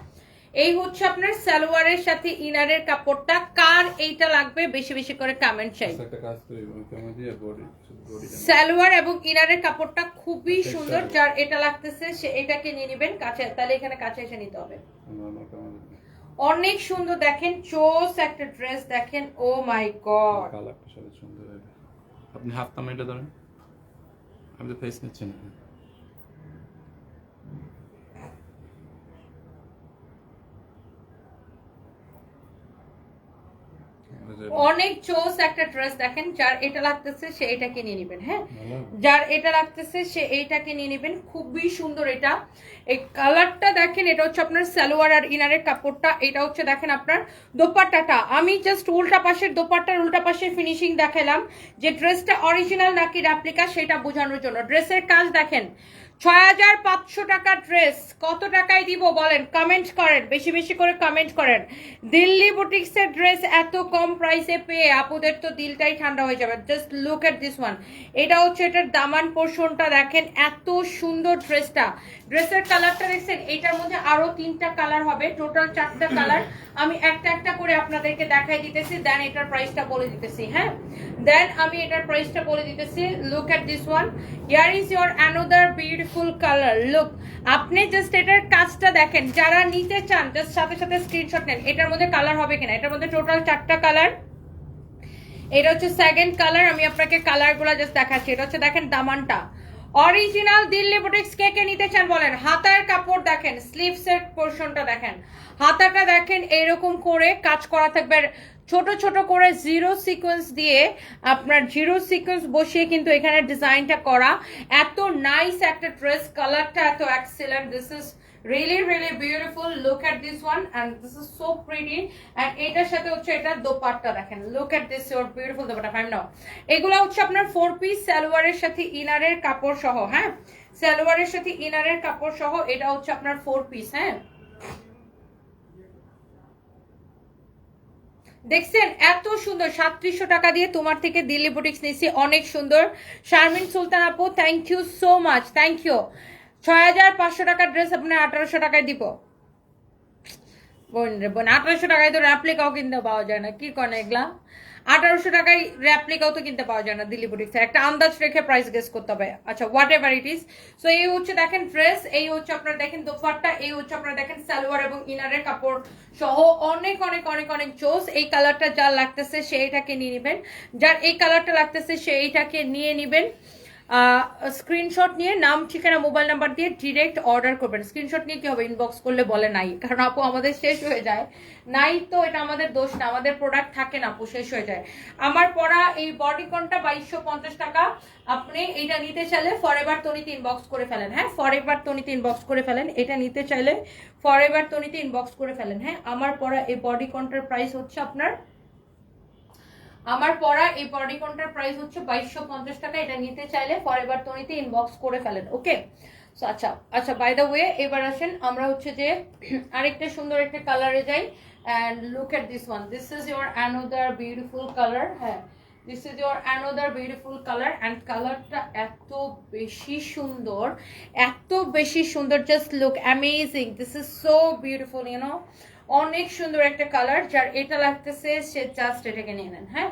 এই হচ্ছে আপনার সালোয়ারের সাথে ইনারের কাপড়টা। কার এইটা লাগবে বেশি বেশি করে কমেন্ট চাই। একটা কাজ করি, ওই কেমন দিয়ে বডি সালোয়ার এবং ইনারের কাপড়টা খুবই সুন্দর, যার এটা লাগতেছে সে এটাকে নিয়ে নেবেন কাছে, তাহলে এখানে কাছে এসে নিতে হবে। অনেক সুন্দর দেখেন, চোস একটা ড্রেস দেখেন, ও মাই গড। কালারটা সাথে সুন্দর। আপনি হাত নামাইটা ধরেন, আমি তো ফেস নিচ্ছি না। অনেক চোস একটা ড্রেস দেখেন, যার এটা লাগতেছে সে এটাকে নিয়ে নেবেন। হ্যাঁ, যার এটা লাগতেছে সে এইটাকে নিয়ে নেবেন, খুবই সুন্দর এটা। এই কালারটা দেখেন, এটা হচ্ছে আপনার সালোয়ার আর ইনারের কাপড়টা, এটা হচ্ছে দেখেন আপনার দোপাট্টাটা। আমি জাস্ট উল্টা পাশের দোপাট্টার উল্টা পাশের ফিনিশিং দেখালাম, যে ড্রেসটা অরিজিনাল নাকি রেপ্লিকা সেটা বোঝানোর জন্য। ড্রেসের কাজ দেখেন, 6500 টাকা ড্রেস কত টাকায় দিব বলেন? কমেন্ট করেন, বেশি বেশি করে কমেন্ট করেন। দিল্লি বুটিক্সের ড্রেস এত কম প্রাইসে পেয়ে আপুদের তো দিলটাই ঠান্ডা হয়ে যাবে। Just look at this one. এটা হচ্ছে এটার দামান পোর্শনটা দেখেন, এত সুন্দর ড্রেসটা। ড্রেসের কালারটা দেখছেন, এটার মধ্যে আরো 3টা কালার হবে, টোটাল 4টা কালার। আমি একটা একটা করে আপনাদেরকে দেখাই দিতেছি, দেন এটার প্রাইসটা বলে দিতেছি। হ্যাঁ, দেন আমি এটার প্রাইসটা বলে দিতেছি। Look at this one, here is your another beautiful colour. Look, আপনি জাস্ট এটার কাজটা দেখেন, যারা নিতে চান জাস্ট সাথে সাথে স্ক্রিনশট নেন। এটার মধ্যে কালার হবে কিনা, এটার মধ্যে টোটাল 4টা কালার। এটা হচ্ছে সেকেন্ড কালার, আমি আপনাকে কালারগুলো জাস্ট দেখাচ্ছি। এটা হচ্ছে দেখেন দামানটা, অরিজিনাল দিল্লি বুটিক্স। কে কে নিতে চান বলেন? হাতার কাপড় দেখেন, স্লিভস এর পোরশনটা দেখেন, হাতাটা দেখেন এরকম করে কাজ করা থাকবে, ছোট ছোট করে জিরো সিকোয়েন্স দিয়ে, আপনার জিরো সিকোয়েন্স বসিয়ে কিন্তু এখানে ডিজাইনটা করা। এত নাইস একটা ড্রেস, কালারটা এত excellent. This is really really beautiful. Look at this one and this is so pretty, and এটার সাথে হচ্ছে এটা দোপাট্টা দেখেন। Look at this, your beautiful dupatta. Fine নাও, এগুলা হচ্ছে আপনার 4 পিস সালোয়ারের সাথে ইনারের কাপড় সহ। হ্যাঁ, সালোয়ারের সাথে ইনারের কাপড় সহ এটা হচ্ছে আপনার 4 পিস। হ্যাঁ, দেখছেন এত সুন্দর। 3700 টাকা দিয়ে তোমার থেকে দিল্লি বুটিক্স নিয়েছি, অনেক সুন্দর। শারমিন সুলতান আপু thank you so much, thank you. 6500 টাকার ড্রেস আপনার 1800 টাকায় দিব। বোন রে বোন, 1800 টাকায় তো র্যাপ্লিকাও কিনতে পাওয়া যায় না, কি করেন এগুলা? 1800 টাকায় র্যাপ্লিকাও তো কিনতে পাওয়া যায় না দিল্লি বুটিক্সের। একটা আন্দাজ রেখে প্রাইস গেস করতে হবে। আচ্ছা, what ever it is. So এই হচ্ছে দেখেন ড্রেস, এই হচ্ছে আপনার দেখেন দোপাট্টা, এই হচ্ছে আপনার দেখেন সালোয়ার এবং ইনারের কাপড় সহ অনেক অনেক অনেক অনেক জোস। এই কালারটা যার লাগতেছে সে এটাকে নিয়ে নেবেন, যার এই কালারটা লাগতেছে সে এইটাকে নিয়ে নেবেন। স্ক্রিনশট নিয়ে নাম ঠিকানা মোবাইল নাম্বার দিয়ে ডিরেক্ট অর্ডার করবেন। স্ক্রিনশট নিয়ে কি হবে, ইনবক্স করলে বলে নাই, কারণ আপু আমাদের শেষ হয়ে যায়। নাই তো এটা আমাদের দোষ না, আমাদের প্রোডাক্ট থাকে না আপু, শেষ হয়ে যায়। আমার পরা এই বডিকনটা 2250 টাকা। আপনি এটা নিতে চাইলে ফরএভার তনিতে ইনবক্স করে ফেলেন। হ্যাঁ, ফরএভার তনিতে ইনবক্স করে ফেলেন। এটা নিতে চাইলে ফরএভার তনিতে ইনবক্স করে ফেলেন। হ্যাঁ, আমার পরা এই বডিকনটার প্রাইস হচ্ছে আপনার, আমার পরা এই বডিকনটার প্রাইস হচ্ছে 2250 টাকা। এটা নিতে চাইলে ফরএভার তনিতে ইনবক্স করে ফেলেন। ওকে, সো আচ্ছা আচ্ছা, বাই দ্য ওয়ে এবার আসেন আমরা হচ্ছে যে আরেকটা সুন্দর একটা কালারে যাই। And look at this one, this is your another beautiful colour. হ্যাঁ, this is your another beautiful colour, and কালারটা এত বেশি সুন্দর, এত বেশি সুন্দর। Just look amazing, this is so beautiful, you know, অনেক সুন্দর একটা কালার। যার এটা লাগতেছে সে জাস্ট এটাকে নিয়ে নেন। হ্যাঁ,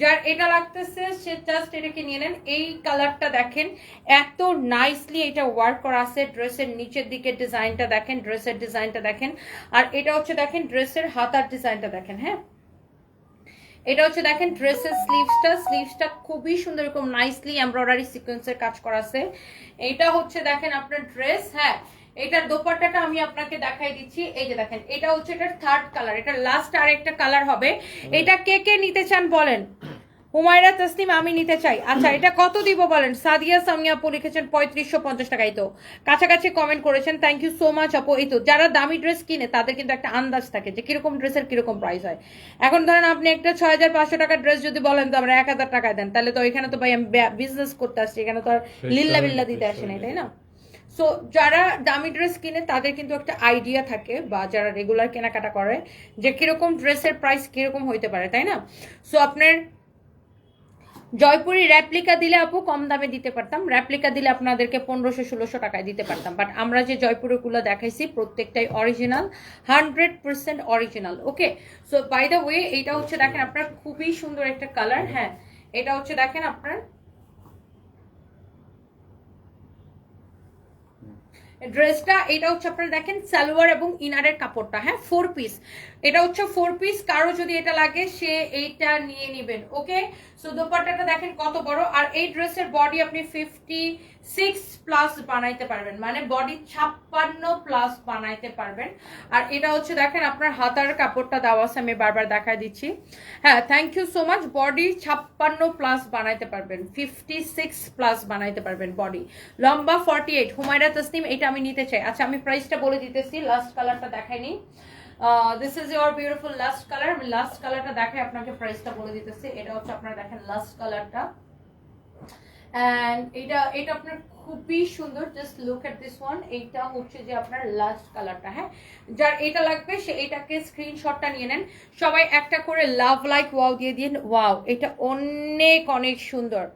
যার এটা লাগতেছে সে জাস্ট এটাকে নিয়ে নেন। এই কালারটা দেখেন, এত নাইসলি এটা ওয়ার্ক করা আছে। ড্রেসের নিচের দিকে ডিজাইনটা দেখেন, ড্রেসের ডিজাইনটা দেখেন, আর এটা হচ্ছে দেখেন ড্রেসের হাতার ডিজাইনটা দেখেন। হ্যাঁ, এটা হচ্ছে দেখেন ড্রেসের স্লিভসটা খুবই সুন্দর, এরকম নাইসলি এমব্রয়ডারি সিকোয়েন্সের কাজ করা আছে। এটা হচ্ছে দেখেন আপনার ড্রেস। হ্যাঁ, এটার দোপাট্টাটা আমি আপনাকে দেখাই দিচ্ছি। এই যে দেখেন, এটা হচ্ছে এটার থার্ড কালার, এটা লাস্ট আর একটা কালার হবে। এটা কে কে নিতে চান বলেন? হুমায়রা তাসনিম, আমি নিতে চাই। আচ্ছা, এটা কত দিব বলেন? সাদিয়া সামিয়া আপু লিখেছেন 3550 টাকাই, তো কাছাকাছি কমেন্ট করেছেন। থ্যাংক ইউ সো মাচ আপু। এই তো যারা দামি ড্রেস কিনে তাদের কিন্তু একটা আন্দাজ থাকে যে কিরকম ড্রেসের কিরকম প্রাইস হয়। এখন ধরেন আপনি একটা 6500 টাকার ড্রেস যদি বলেন তো আমরা 1000 টাকায় দেন, তাহলে তো এখানে তো ভাই আমি বিজনেস করতে আসছি, এখানে তো আর লিল্লা বিল্লা দিতে আসি নাই, তাই না? সো যারা দামি ড্রেস কিনে তাদের কিন্তু একটা আইডিয়া থাকে, বা যারা রেগুলার কেনাকাটা করে যে কিরকম ড্রেসের প্রাইস কিরকম হইতে পারে, তাই না? সো আপনার জয়পুরি রেপ্লিকা দিলে আপু কম দামে দিতে পারতাম, রেপ্লিকা দিলে আপনাদেরকে 1500-1600 টাকায় দিতে পারতাম, বাট আমরা যে জয়পুরগুলো দেখাইছি প্রত্যেকটাই original, 100% original. Okay, so by the way এইটা হচ্ছে দেখেন আপনার খুবই সুন্দর একটা কালার। হ্যাঁ, এটা হচ্ছে দেখেন আপনার ড্রেসটা, এটা হচ্ছে আপনারা দেখেন সালোয়ার এবং ইনারের কাপড়টা, হ্যাঁ 4 পিস, এটা হচ্ছে 4 পিস। কারো যদি এটা লাগে সে এইটা নিয়ে নেবেন। ওকে, সো দোপাট্টাটা দেখেন কত বড়, আর এই ড্রেসের বডি আপনি 56 প্লাস বানাইতে পারবেন, মানে বডি 56 প্লাস বানাইতে পারবেন। আর এটা হচ্ছে দেখেন আপনার হাতার কাপড়টা দেওয়া আছে, আমি বারবার দেখাই দিচ্ছি। হ্যাঁ, thank you so much. Body 56 plus বানাইতে পারবেন, 56 প্লাস বানাইতে পারবেন বডি। লম্বা 48। হুমায়রা তাসনিম, এটা আমি নিতে চাই। আচ্ছা, আমি প্রাইসটা বলে দিতেছি, লাস্ট কালারটা দেখাইনি। This is your beautiful last colour. আমি লাস্ট কালারটা দেখাই আপনাকে, প্রাইসটা বলে দিতেছি। এটা হচ্ছে আপনারা দেখেন লাস্ট কালারটা, এন্ড এটা আপনার খুবই সুন্দর। Just look at this one. এইটা হচ্ছে যে আপনার লাস্ট কালারটা। হ্যাঁ, যার এটা লাগবে সে এটাকে স্ক্রিনশটটা নিয়ে নেন। সবাই একটা করে লাভ লাইক ওয়াও দিয়ে দিন। ওয়াও, এটা অনেক অনেক সুন্দর।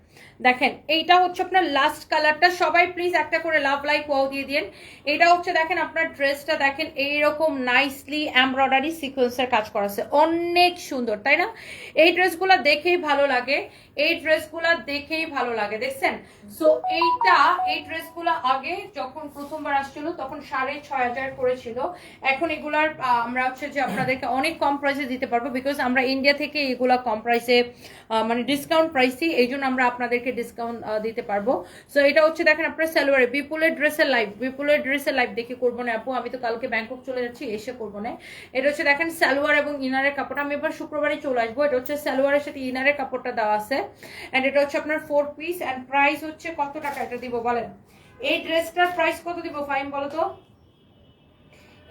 দেখেন এইটা হচ্ছে আপনার লাস্ট কালারটা, সবাই প্লিজ একটা করে লাভ লাইক ওয়াও দিয়ে দিন। এটা হচ্ছে দেখেন আপনার ড্রেসটা দেখেন এইরকম নাইসলি এমব্রয়ডারি সিকোয়েন্সের কাজ করা আছে, অনেক সুন্দর, তাই না? এই ড্রেসগুলো দেখেই ভালো লাগে, এই ড্রেসগুলো দেখেই ভালো লাগে, দেখছেন? সো এই ড্রেসগুলো আগে যখন প্রথমবার আসছিল তখন 6500 করেছিল। এখন এগুলার আমরা হচ্ছে যে আপনাদেরকে অনেক কম প্রাইসে দিতে পারবো, বিকজ আমরা ইন্ডিয়া থেকে এগুলা কম প্রাইসে মানে ডিসকাউন্ট প্রাইসই, এই জন্য আমরা আপনাদেরকে ডিসকাউন্ট দিতে পারবো। সো এটা হচ্ছে দেখেন আপনার সালোয়ারে বিপুলের ড্রেসের লাইভ দেখে করবো না আপু, আমি তো কালকে ব্যাংকক চলে যাচ্ছি, এসে করবো না। এটা হচ্ছে দেখেন সালোয়ার এবং ইনারের কাপড়, আমি এবার শুক্রবারই চলে আসবো। এটা হচ্ছে সালোয়ারের সাথে ইনারের কাপড়টা দেওয়া আছে, এন্ড এটা হচ্ছে আপনার 4 পিস, এন্ড প্রাইস হচ্ছে কত টাকা এটা দিব বলেন? এই ড্রেসটার প্রাইস কত দিব ফাইম বলো তো?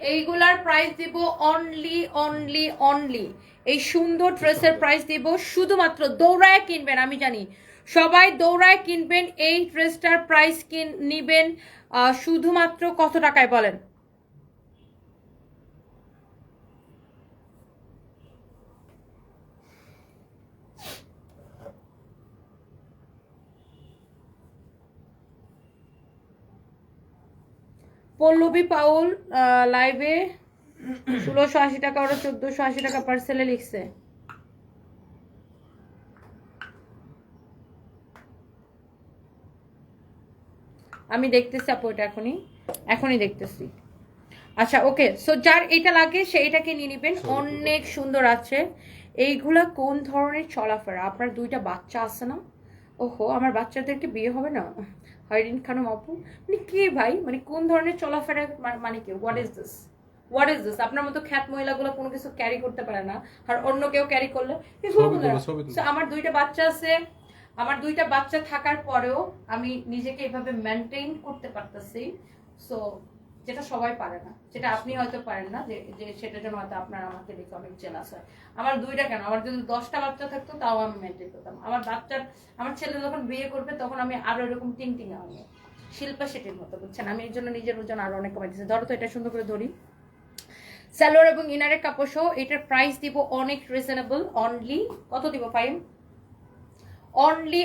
এইগুলার প্রাইস দিব অনলি এই সুন্দর ড্রেসের প্রাইস দিব শুধুমাত্র, দৌড়ায় কিনবেন, আমি জানি সবাই দৌড়ায় কিনবেন, এই ড্রেসটার প্রাইস নিবেন শুধুমাত্র কত টাকায় বলেন? পল্লবী পাউল লাইভে 1680 টাকা, ওরা 1480 টাকা পার্সেলে লিখছে। আমি দেখতেছি আপু, এটা এখনই দেখতেছি। আচ্ছা, ওকে, সো যার এটা লাগে সে এটাকে নিয়ে নেবেন, অনেক সুন্দর আছে। এইগুলা কোন ধরনের চলাফেরা? আপনার 2টা বাচ্চা আছে না? ওহো, আমার বাচ্চাদেরকে বিয়ে হবে না? হরিণ খানম আপু, মানে কে ভাই, মানে কোন ধরনের চলাফেরা, মানে কি? What is this? আপনার মতো খ্যাত মহিলাগুলো কোনো কিছু ক্যারি করতে পারে না, আর অন্য কেউ ক্যারি করলে আমার 2টা বাচ্চা আছে, আমার 2টা বাচ্চা থাকার পরেও আমি নিজেকে এভাবে মেনটেন করতে পারতেছি। সো যেটা সবাই পারে না, যেটা আপনি হয়তো পারেন না, যে সেটার জন্য হয়তো আপনার আমাকে দেখে অনেক জেলাস হয়। আমার 2টা কেন, আমার যদি 10টা বাচ্চা থাকতো তাও আমি মেনটেন করতাম। আমার ছেলে যখন বিয়ে করবে তখন আমি আরো এরকম টিং আমি শিল্পা শেঠির মতো, বুঝছেন? আমি এর জন্য নিজের ওজন আরো অনেক কমাই দিচ্ছি। ধরো তো এটা সুন্দর করে ধরি, সালোয়ার এবং ইনারের কাপড় সহ এটার প্রাইস দিব অনেক রিজনেবল, অনলি কত দিব ফাইম? অনলি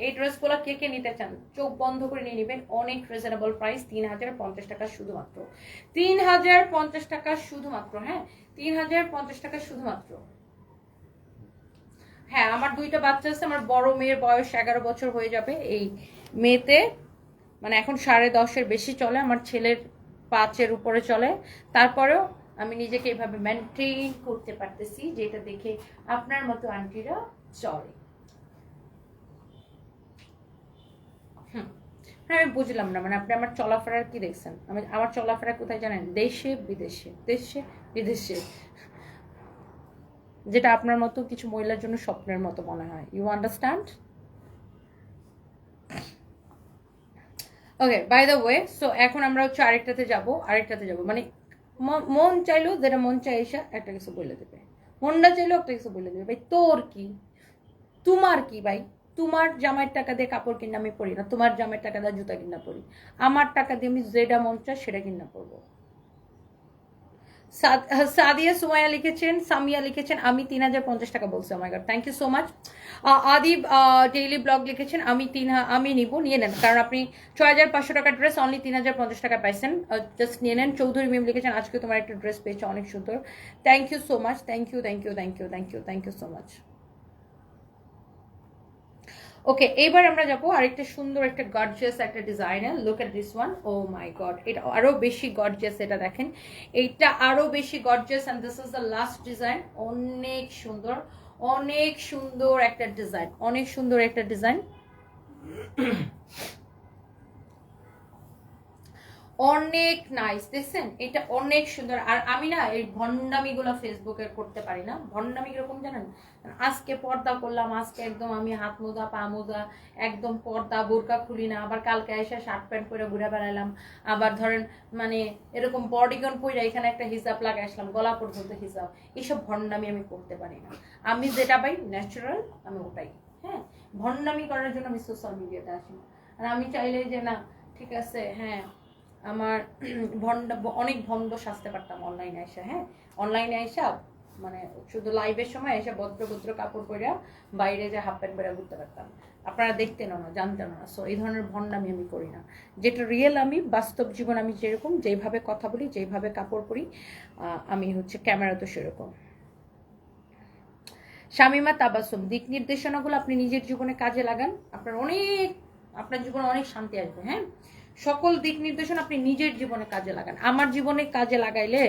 এই ড্রেসগুলো কে নিতে চান চোখ বন্ধ করে নিয়ে নেবেন, অনেক রিজনেবল প্রাইস, 3050 টাকা শুধুমাত্র, 3050 টাকা শুধুমাত্র। হ্যাঁ, 3050 টাকা শুধুমাত্র। হ্যাঁ, আমার 2টা বাচ্চা আছে, আমার বড় মেয়ের বয়স 11 বছর হয়ে যাবে এই মেয়েতে, মানে এখন 10.5-এর বেশি চলে, আমার ছেলের 5-এর উপরে চলে। তারপরেও আমি নিজেকে এইভাবে মেনটেন করতে পারতেছি, যেটা দেখে আপনার মতো আন্টিরা চলে। হ্যাঁ আমি বুঝলাম না, মানে আপনি আমার চলাফেরার কি দেখছেন? আমার চলাফেরা কোথায় জানেন? দেশে বিদেশে, দেশে বিদেশে, যেটা আপনার মতো কিছু মহিলার জন্য স্বপ্নের মতো মনে হয়। You understand? Okay, by the way, so এখন আমরা হচ্ছে আরেকটাতে যাব, মানে মন চাইলো যেটা মন চাই এসে একটা কিছু বলে দেবে, মনটা চাইলো একটা কিছু বলে দেবে। ভাই তোর কি, তোমার কি ভাই? তোমার জামাইয়ের টাকা দিয়ে কাপড় কিনা আমি পরি না, তোমার জামাইয়ের টাকা দিয়ে জুতা কিনা পরি, আমার টাকা দিয়ে আমি যেটা মন চাই সেটা কিনা পরবো। সাদিয়া সুমাইয়া লিখেছেন, সামিয়া লিখেছেন আমি 3050 টাকা বলছি। My god, thank you so much. Adib daily blog লিখেছেন আমি নিয়ে নেন, কারণ আপনি 6500 টাকার ড্রেস অনলি 3050 টাকা পাইছেন, জাস্ট নিয়ে নেন। চৌধুরী মিম লিখেছেন আজকে তোমার একটা ড্রেস পেয়েছে, অনেক সুন্দর। Thank you so much, thank you so much. Okay, এইবার আমরা যাবো আরেকটা সুন্দর একটা গর্জিয়াস একটা designer. Look at this one, oh my god, এটা আরো বেশি গর্জিয়াস। এটা দেখেন, এইটা আরো বেশি gorgeous, and this is the last design. অনেক সুন্দর, অনেক সুন্দর একটা ডিজাইন, অনেক সুন্দর একটা ডিজাইন, অনেক নাইস। দেখছেন, এটা অনেক সুন্দর। আর আমি না এই ভণ্ডামি গুলো ফেসবুকে করতে পারি না। ভণ্ডামি কিরকম জানেন? আজকে পর্দা করলাম, আজকে একদম আমি হাত মোজা পা মোজা একদম পর্দা, বোরকা খুলি না, আবার কালকে এসে শার্ট প্যান্ট পরে ঘুরে বেড়ালাম, আবার ধরেন মানে এরকম বডিগন পরে এখানে একটা হিজাব লাগাই আসলাম, গলা পর্যন্ত হিজাব। এইসব ভণ্ডামি আমি করতে পারি না। আমি যেটা পাই ন্যাচারাল, আমি ওটাই। হ্যাঁ, ভণ্ডামি করার জন্য আমি সোশ্যাল মিডিয়াতে আসি না। আর আমি চাইলে যে না ঠিক আছে, হ্যাঁ আমার অনেক ভণ্ড সাজতে পারতাম অনলাইনে এসে। হ্যাঁ, অনলাইনে এসে মানে শুধু লাইভের সময় এসে ভদ্র ভদ্র কাপড় পরে বাইরে যে হাফ প্যান্ট পরে ঘুরতে পারতাম, আপনারা দেখতেন না, জানতেন না। সো এই ধরনের ভণ্ডামি আমি করি না। যেটা রিয়েল, আমি বাস্তব জীবন আমি যেরকম যেভাবে কথা বলি, যেভাবে কাপড় পরি, আমি হচ্ছে ক্যামেরাতে সেরকম। শামিমা তাবাসুম, দিক নির্দেশনাগুলো আপনি নিজের জীবনে কাজে লাগান, আপনার জীবনে অনেক শান্তি আসবে। হ্যাঁ, সকল দিক নির্দেশনা আপনি নিজের জীবনে কাজে লাগান। আমার জীবনে কাজে লাগাইলে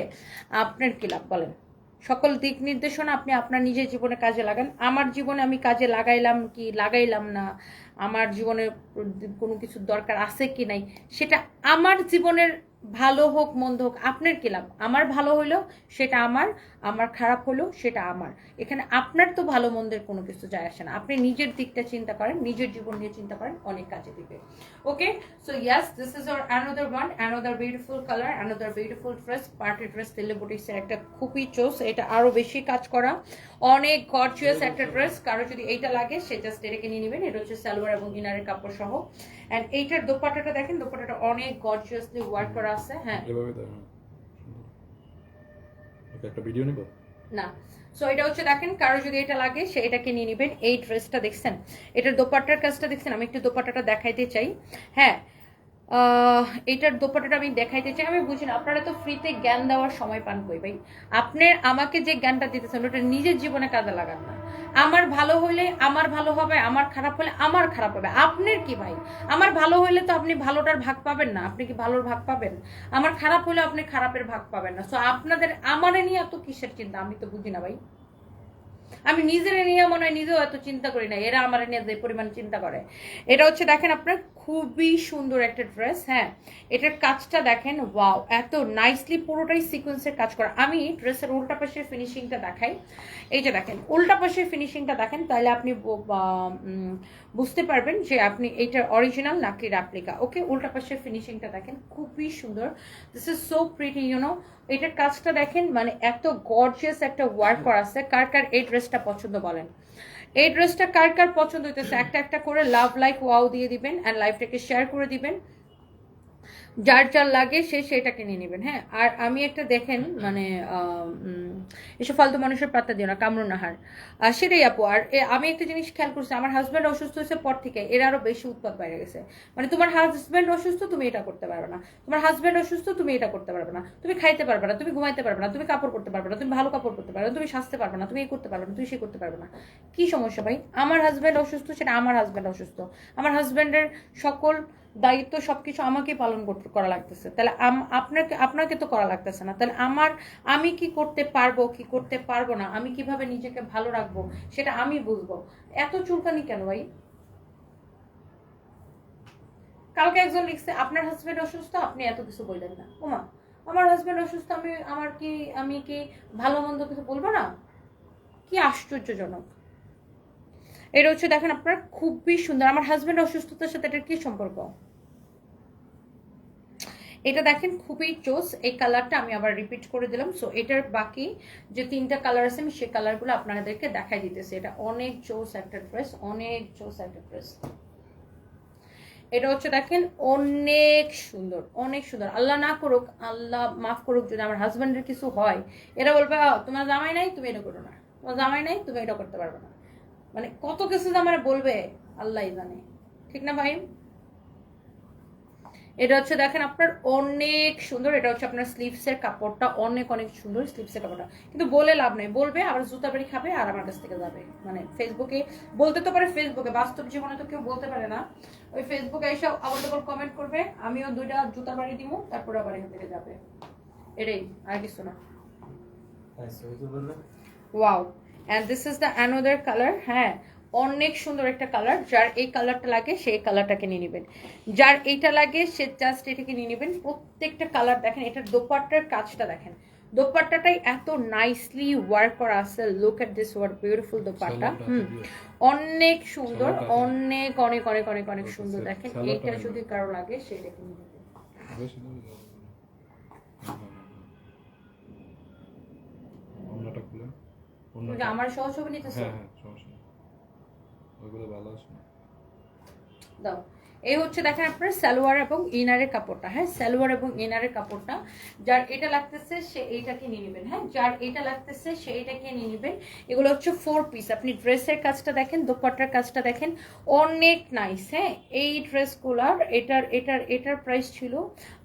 আপনার কি লাভ বলেন? সকল দিক নির্দেশনা আপনি আপনার নিজের জীবনে কাজে লাগান। আমার জীবনে আমি কাজে লাগাইলাম কি লাগাইলাম না, আমার জীবনে কোনো কিছু দরকার আছে কি নাই, সেটা আমার জীবনের ভালো হোক মন্দ হোক আপনার কি লাভ? আমার ভালো হইলো সেটা আমার খারাপ হলো সেটা আমার। এখানে আপনার তো ভালো মন্দের কোনো কিছু যায় আসে না। আপনি নিজের দিকটা চিন্তা করেন, নিজের জীবন নিয়ে চিন্তা করেন, অনেক কাজে দিবে। Okay, so yes, this is our another beautiful colour, another beautiful dress, party dress. Delhi বুটিক্সের একটা খুবই চোস, এটা আরো বেশি কাজ করা, অনেক গর্জিয়াস একটা ড্রেস। কারো যদি এইটা লাগে সে জাস্ট এটাকে নিয়ে নেবেন। এটা হচ্ছে সালোয়ার এবং ইনারের কাপড় সহ। এন্ড এইটার দোপাট্টাটা দেখেন, দোপাট্টাটা অনেক গর্জিয়াসলি ওয়ার্ক করা আছে। হ্যাঁ, এভাবে দাও। ওকে, একটা ভিডিও নিব না। সো এটা হচ্ছে দেখেন, কারো যদি এটা লাগে সে এটাকে নিয়ে নেবেন। এই ড্রেসটা দেখছেন, এটার দোপাট্টার কাজটা দেখছেন, আমি একটু দোপাট্টাটা দেখাইতে চাই। হ্যাঁ, এটার দোপাট্টাটা আমি দেখাইতে চাই। আমি বুঝি না, আপনারা তো ফ্রিতে জ্ঞান দেওয়ার সময় পান কই ভাই? আপনি আমাকে যে জ্ঞানটা দিতেছেন ওটা নিজের জীবনে কাজে লাগান না। আমার ভালো হলে আমার ভালো হবে, আমার খারাপ হলে আমার খারাপ হবে। আপনার কি ভাই? আমার ভালো হলে তো আপনি ভালোটার ভাগ পাবেন না, আপনি কি ভালোর ভাগ পাবেন? আমার খারাপ হলে আপনি খারাপের ভাগ পাবেন না। সো আপনাদের আমারে নিয়ে এত কিসের চিন্তা, আমি তো বুঝি না ভাই। আমি নিজের নিয়ে মনে হয় নিজেও এত চিন্তা করি না, এরা আমার নিয়ে যে পরিমাণ চিন্তা করে। এটা হচ্ছে দেখেন আপনার খুবই সুন্দর একটা ড্রেস। হ্যাঁ, এটার কাজটা দেখেন, ওয়াও, এত নাইসলি পুরোটাই সিকোয়েন্সের কাজ করা। আমি ড্রেসের উল্টা পাশের ফিনিশিংটা দেখাই। এই যে দেখেন উল্টা পাশের ফিনিশিংটা দেখেন, তাহলে আপনি বুঝতে পারবেন যে আপনি এইটার অরিজিনাল নাকি রেপ্লিকা। ওকে, উল্টা পাশের ফিনিশিংটা দেখেন, খুবই সুন্দর। This is so pretty, you know. এটার কাজটা দেখেন, মানে এত গর্জিয়াস একটা ওয়ার্ক করা আছে। কার কার এই ড্রেসটা পছন্দ বলেন? এই ড্রেসটা কার কার পছন্দ হইতেছে একটা একটা করে লাভ লাইক ওয়াও দিয়ে দিবেন, অ্যান্ড লাইভটাকে শেয়ার করে দিবেন। যার যার লাগে সে সেটাকে নিয়ে নেবেন। হ্যাঁ, আর আমি একটা দেখেন মানে এসব ফালতু মানুষের পাত্তা দিও না, কামরুন নাহার, সেটাই আপু। আর আমি একটা জিনিস খেয়াল করছি, আমার হাজব্যান্ড অসুস্থ হয়েছে পর থেকে এর আরো বেশি উৎপাত বাইরে গেছে। মানে তোমার হাজব্যান্ড অসুস্থ, তুমি এটা করতে পারবে না, তোমার হাজব্যান্ড অসুস্থ, তুমি এটা করতে পারবে না, তুমি খাইতে পারবে না, তুমি ঘুমাইতে পারবে না, তুমি কাপড় করতে পারবে না, তুমি ভালো কাপড় করতে পারবে না, তুমি সাজতে পারবে না, তুমি এই করতে পারবে না, তুমি সে করতে পারবে না। কি সমস্যা ভাই? আমার হাজব্যান্ড অসুস্থ, সেটা আমার হাজব্যান্ড অসুস্থ, আমার হাজব্যান্ডের সকল দায়িত্ব সবকিছু আমাকে পালন করা লাগতেছে, তাহলে আপনাকে তো করা লাগতেছে না। তাহলে আমি কি করতে পারবো কি করতে পারবো না, আমি কিভাবে নিজেকে ভালো রাখবো সেটা আমি বুঝবো। এত চুলকানি কেন ভাই? কালকে একজন লিখছে আপনার হাজবেন্ড অসুস্থ, আপনি এত কিছু বললেন না। ওমা, আমার হাজবেন্ড অসুস্থ, আমি কি ভালো মন্দ কিছু বলবো না? কি আশ্চর্যজনক। এটা হচ্ছে দেখেন আপনার খুবই সুন্দর। আমার হাজবেন্ড অসুস্থতার সাথে এটার কি সম্পর্ক? এটা দেখেন খুবই চোস। এই কালারটা আমি আবার রিপিট করে দিলাম। সো এটার বাকি যে 3টা কালার আছে আমি সেই কালারগুলো আপনাদেরকে দেখাই দিতেছি। এটা অনেক চোস একটা ড্রেস, অনেক চোস একটা ড্রেস। এটা হচ্ছে দেখেন অনেক সুন্দর, অনেক সুন্দর। আল্লাহ না করুক, আল্লাহ মাফ করুক যদি আমার হাজবেন্ডের কিছু হয়, এরা বলবে তোমার জামাই নাই তুমি এটা করো না, তোমার জামাই নাই তুমি এটা করতে পারবে না, মানে কত কিছু যে আমার বলবে আল্লাহই জানে, ঠিক না ভাই? এটা হচ্ছে দেখেন আপনার অনেক সুন্দর। এটা হচ্ছে আপনার স্লিভসের কাপড়টা অনেক অনেক সুন্দর। স্লিভসের কাপড়টা কিন্তু বলে লাভ নেই, বলবে আবার জুতা বাড়ি খাবে আর আমার কাছ থেকে যাবে। মানে ফেসবুকে বলতে তো পারে, ফেসবুকে, বাস্তব জীবনে তো কেউ বলতে পারে না। ওই ফেসবুকে এসে আবার কমেন্ট করবে, আমিও 2টা জুতা বাড়ি দিব, তারপরে আবার এখান থেকে যাবে। এটাই, আর কিছু না। Wow, and this is the another colour. হ্যাঁ, অনেক সুন্দর একটা কালার। যার এই কালারটা লাগে সেই কালারটাকে নিয়ে নেবেন, যার এইটা লাগে সে জাস্ট এটাকে নিয়ে নেবেন। প্রত্যেকটা কালার দেখেন, এটার দোপাট্টার কাজটা দেখেন, দোপাট্টাটাই এত নাইসলি ওয়ার্ক করা আছে। Look at this work, beautiful dupatta. অনেক সুন্দর, অনেক অনেক অনেক অনেক অনেক সুন্দর। দেখেন এইটা যদি কারো লাগে সেটাকে নিয়ে নেবেন। আমার সহ ছবি নিতেছো? দাও। এই হচ্ছে দেখেন আপনার সালোয়ার এবং ইনারের কাপড়টা। হ্যাঁ, সালোয়ার এবং ইনারের কাপড়টা। যার এটা লাগতেছে সে এইটাকে নিয়ে নেবেন। হ্যাঁ, যার এটা লাগতেছে সে এইটাকে নিয়ে নেবেন। এগুলো হচ্ছে 4 পিস। আপনি ড্রেসের কাজটা দেখেন, দোপাট্টার কাজটা দেখেন, অনেক নাইস। হ্যাঁ, এই ড্রেসগুলার এটার প্রাইস ছিল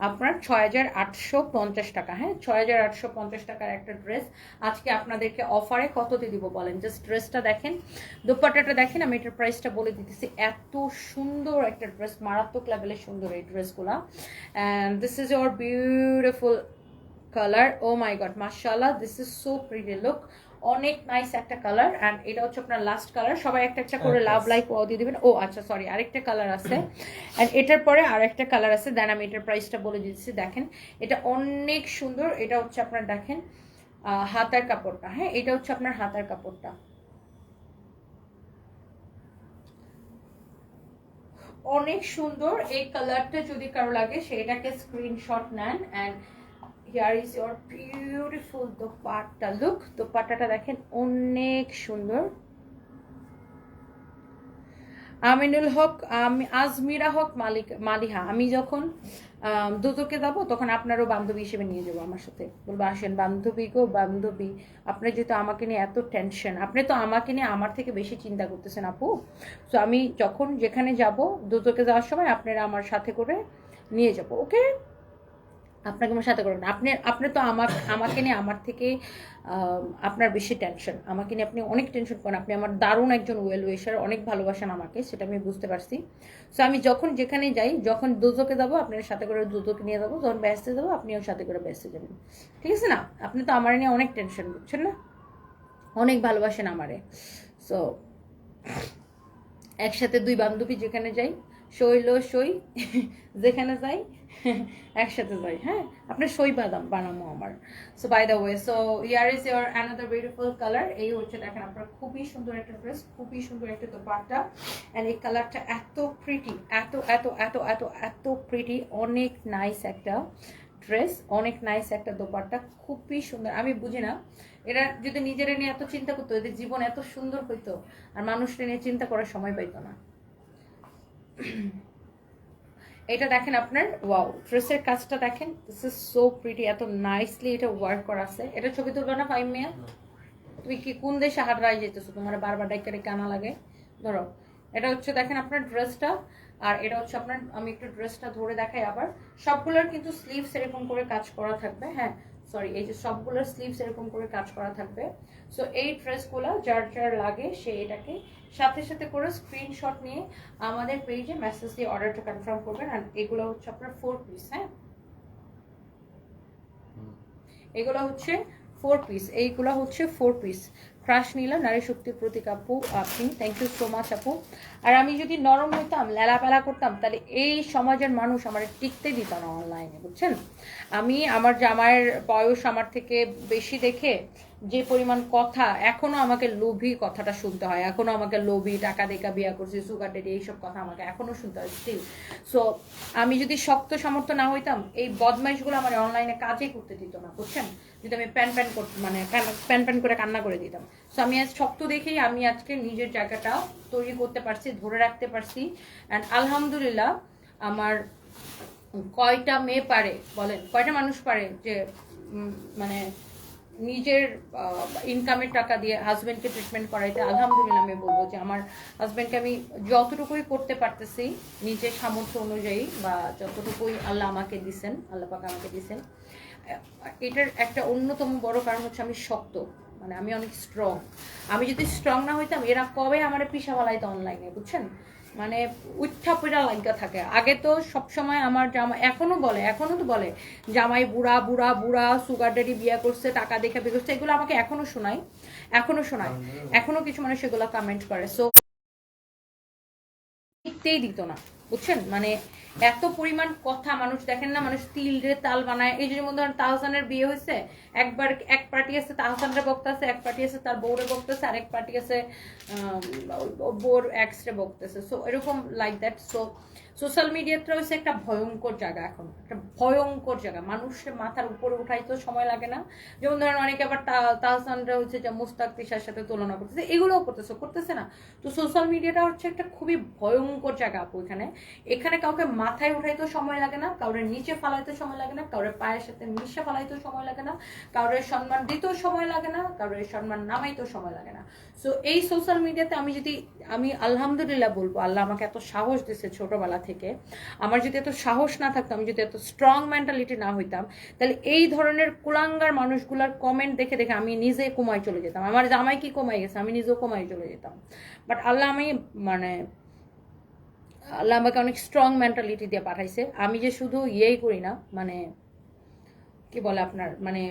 আপনার 6850 টাকা। হ্যাঁ, 6850 টাকার একটা ড্রেস আজকে আপনাদেরকে অফারে কততে দিব বলেন? জাস্ট ড্রেসটা দেখেন, দোপাট্টাটা দেখেন, আমি এটার প্রাইসটা বলে দিতেছি। এত সুন্দর একটা ড্রেস, মারাত্মক লেভেলের সুন্দর এই ড্রেসগুলা। And this is your beautiful colour. Oh my god, মাশাআল্লাহ, this is so pretty look. অনেক নাইস একটা কালার। এন্ড এটা হচ্ছে আপনার লাস্ট কালার। সবাই একটা একটা করে লাভ লাইক ওয়াও দিয়ে দিবেন। ও আচ্ছা, সরি, আরেকটা কালার আছে। এন্ড এটার পরে আরেকটা কালার আছে। দেন আমি এটার প্রাইসটা বলে দিচ্ছি। দেখেন এটা অনেক সুন্দর। এটা হচ্ছে আপনার দেখেন হাতার কাপড়টা। হ্যাঁ, এটা হচ্ছে আপনার হাতার কাপড়টা, অনেক সুন্দর। এই কালারটা যদি কারো লাগে সেটাকে স্ক্রিনশট নেন। And here is your beautiful dupatta. Look, দোপাট্টাটা দেখেন অনেক সুন্দর। আমিনুল হক, আজমিরা হক মালিহা, আমি যখন দুদকে যাবো তখন আপনারও বান্ধবী হিসেবে নিয়ে যাবো আমার সাথে। বলবো আসেন বান্ধবী গো বান্ধবী, আপনি যেহেতু আমাকে নিয়ে এত টেনশন, আপনি তো আমাকে নিয়ে আমার থেকে বেশি চিন্তা করতেছেন আপু। তো আমি যখন যেখানে যাব দুদকে যাওয়ার সময় আপনারা আমার সাথে করে নিয়ে যাব। ওকে, আপনাকে আমার সাথে করবেন। আপনি তো আমাকে নিয়ে আমার থেকে আপনার বেশি টেনশন, আমাকে নিয়ে আপনি অনেক টেনশন করেন। আপনি আমার দারুণ একজন ওয়েল উইশার, অনেক ভালোবাসেন আমাকে, সেটা আমি বুঝতে পারছি। সো আমি যখন যেখানে যাই, যখন দুদকে যাবো আপনার সাথে করে দুদকে নিয়ে যাবো, যখন ব্যস্তে যাবো আপনিও সাথে করে ব্যস্তে যাবেন, ঠিক আছে না? আপনি তো আমার নিয়ে অনেক টেনশন বুঝছেন না, অনেক ভালোবাসেন আমারে। সো একসাথে 2 বান্ধবী যেখানে যাই, শৈল সই যেখানে যাই একসাথে যাই। হ্যাঁ, আপনার সই বানামো আমার। So by the way, so here is your another beautiful colour. এই হচ্ছে দেখেন আপনার খুবই সুন্দর একটা ড্রেস, খুবই সুন্দর একটা দোপাট্টা। এন্ড এই কালারটা এত প্রিটি, এত এত এত এত এত প্রিটি, অনেক নাইস একটা ড্রেস, অনেক নাইস একটা দোপাট্টা, খুবই সুন্দর। আমি বুঝি না এরা যদি নিজেরা নিয়ে এত চিন্তা করতো, এদের জীবন এত সুন্দর হইতো আর মানুষটা নিয়ে চিন্তা করার সময় পাইতো না। এটা দেখেন আপনার, ওয়াও, ড্রেসের কাজটা দেখেন, দিস ইজ সো প্রিটি, এত নাইসলি এটা ওয়ার্ক করা আছে। এটা ছবি তুলবে না ফাইম মিয়া? তুমি কি কোন দেশে হাঁটায় যেতেছো, তোমার বারবার ডাইকা কানা লাগে? ধরো, এটা হচ্ছে দেখেন আপনার ড্রেসটা, আর এটা হচ্ছে আপনার, আমি একটু ড্রেসটা ধরে দেখাই আবার। সবগুলোর কিন্তু স্লিভস এরকম করে কাজ করা থাকবে। হ্যাঁ, সরি, এই যে সবগুলোর স্লিভস এরকম করে কাজ করা থাকবে। সো এই ড্রেসগুলো যার যার লাগে সে এটাকে সাথে সাথে করে স্ক্রিনশট নিয়ে আমাদের পেজে মেসেজ দিয়ে অর্ডারটা কনফার্ম করবেন। আর এগুলো হচ্ছে আপনার 4 পিস। হ্যাঁ, এগুলো হচ্ছে 4 পিস, এইগুলো হচ্ছে 4 পিস। ক্রাশ নিলাম, নারী শক্তির প্রতীক আপু আপনি, থ্যাংক ইউ সো মাচ আপু। আর আমি যদি নরম হইতাম, লেলাপেলা করতাম, তাহলে এই সমাজের মানুষ আমার টিকতে দিত না অনলাইনে, বুঝছেন। আমি আমার জামাইয়ের বয়স আমার থেকে বেশি দেখে যে পরিমাণ কথা, এখনো আমাকে লোভী কথাটা শুনতে হয়, এখনো আমাকে লোভী, টাকা দেখা বিয়া করছি, সুগার ডেডি, এইসব কথা আমাকে এখনো শুনতে হয় স্টিল। সো আমি যদি শক্ত সামর্থ্য না হইতাম, এই বদমাইশগুলো আমার অনলাইনে কাজই করতে দিত না, বুঝছেন। যদি আমি প্যান প্যান করে কান্না করে দিতাম। সো আমি আজ শক্ত দেখেই আমি আজকে নিজের জায়গাটা তৈরি করতে পারছি, ধরে রাখতে পারছি। অ্যান্ড আলহামদুলিল্লাহ, আমার কয়টা মেয়ে পারে বলেন, কয়টা মানুষ পারে যে মানে নিজের ইনকামের টাকা দিয়ে হাজব্যান্ডকে ট্রিটমেন্ট করাইতে। আলহামদুলিল্লাহ আমি বলবো যে আমার হাজব্যান্ডকে আমি যতটুকুই করতে পারতেছি নিজের সামর্থ্য অনুযায়ী, বা যতটুকুই আল্লাহ আমাকে দিছেন, আল্লাহ পাক আমাকে দিছেন। এটার একটা অন্যতম বড় কারণ হচ্ছে আমি শক্ত, মানে আমি অনেক স্ট্রং। আমি যদি স্ট্রং না হইতাম, এরা কবে আমার পিসা বালাইতো অনলাইনে, বুঝছেন। মানে উচ্ছা পিড়া লাগা থাকে। আগে তো সবসময় আমার জামাই এখনো তো বলে জামাই বুড়া বুড়া বুড়া, সুগার ড্যাডি বিয়ে করছে, টাকা দেখে বিয়ে করছে, এগুলো আমাকে এখনো শোনায়, এখনো কিছু মানুষ এগুলো কমেন্ট করে। সো টিকতেই দিত না, বুঝছেন। মানে এত পরিমাণ কথা, মানুষ দেখেন না, মানুষ তিল রে তাল বানায়। এই যে যেমন ধরেন তাহসানের বিয়ে হয়েছে, একবার এক পার্টি আছে তাহসানরে বকতেছে, এক পার্টি আছে তার বউরে বকতেছে, আরেক পার্টি আছে বউর এক্স রে বকতেছে। সো এরকম লাইক দ্যাট। সো সোশ্যাল মিডিয়াটা হচ্ছে একটা ভয়ঙ্কর জায়গা, এখন একটা ভয়ঙ্কর জায়গা। মানুষের মাথার উপরে উঠাইতেও সময় লাগে না। যেমন ধরেন অনেকে আবার তাহসানরা হচ্ছে যে মুস্তাক তিশার সাথে তুলনা করতেছে, এগুলোও করতেছে না। তো সোশ্যাল মিডিয়াটা হচ্ছে একটা খুবই ভয়ঙ্কর জায়গা আপু। এখানে কাউকে মাথায় উঠাইতেও সময় লাগে না, কাউরে নিচে ফালাইতে সময় লাগে না, কাউরে পায়ের সাথে মিশে ফালাইতেও সময় লাগে না, কাউরে সম্মান দিতেও সময় লাগে না, কাউরে সম্মান নামাইতেও সময় লাগে না। সো এই সোশ্যাল মিডিয়াতে আমি আলহামদুলিল্লাহ বলবো, আল্লাহ আমাকে এত সাহস দিয়েছে ছোটবেলা থেকে। আমার যদি এত সাহস না থাকতো, আমি যদি এত স্ট্রং মেন্টালিটি না হইতাম, তাহলে এই ধরনের কুলাঙ্গার মানুষগুলার কমেন্ট দেখে দেখে আমি নিজে কমায় চলে যেতাম। আমার জামাই কি কমাই গেছে, আমি নিজেও কমায় চলে যেতাম। বাট আল্লাহ আমাকে অনেক স্ট্রং মেন্টালিটি দিয়ে পাঠাইছে। আমি যে শুধু ইয়েই করি না, মানে কি বলে আপনার, মানে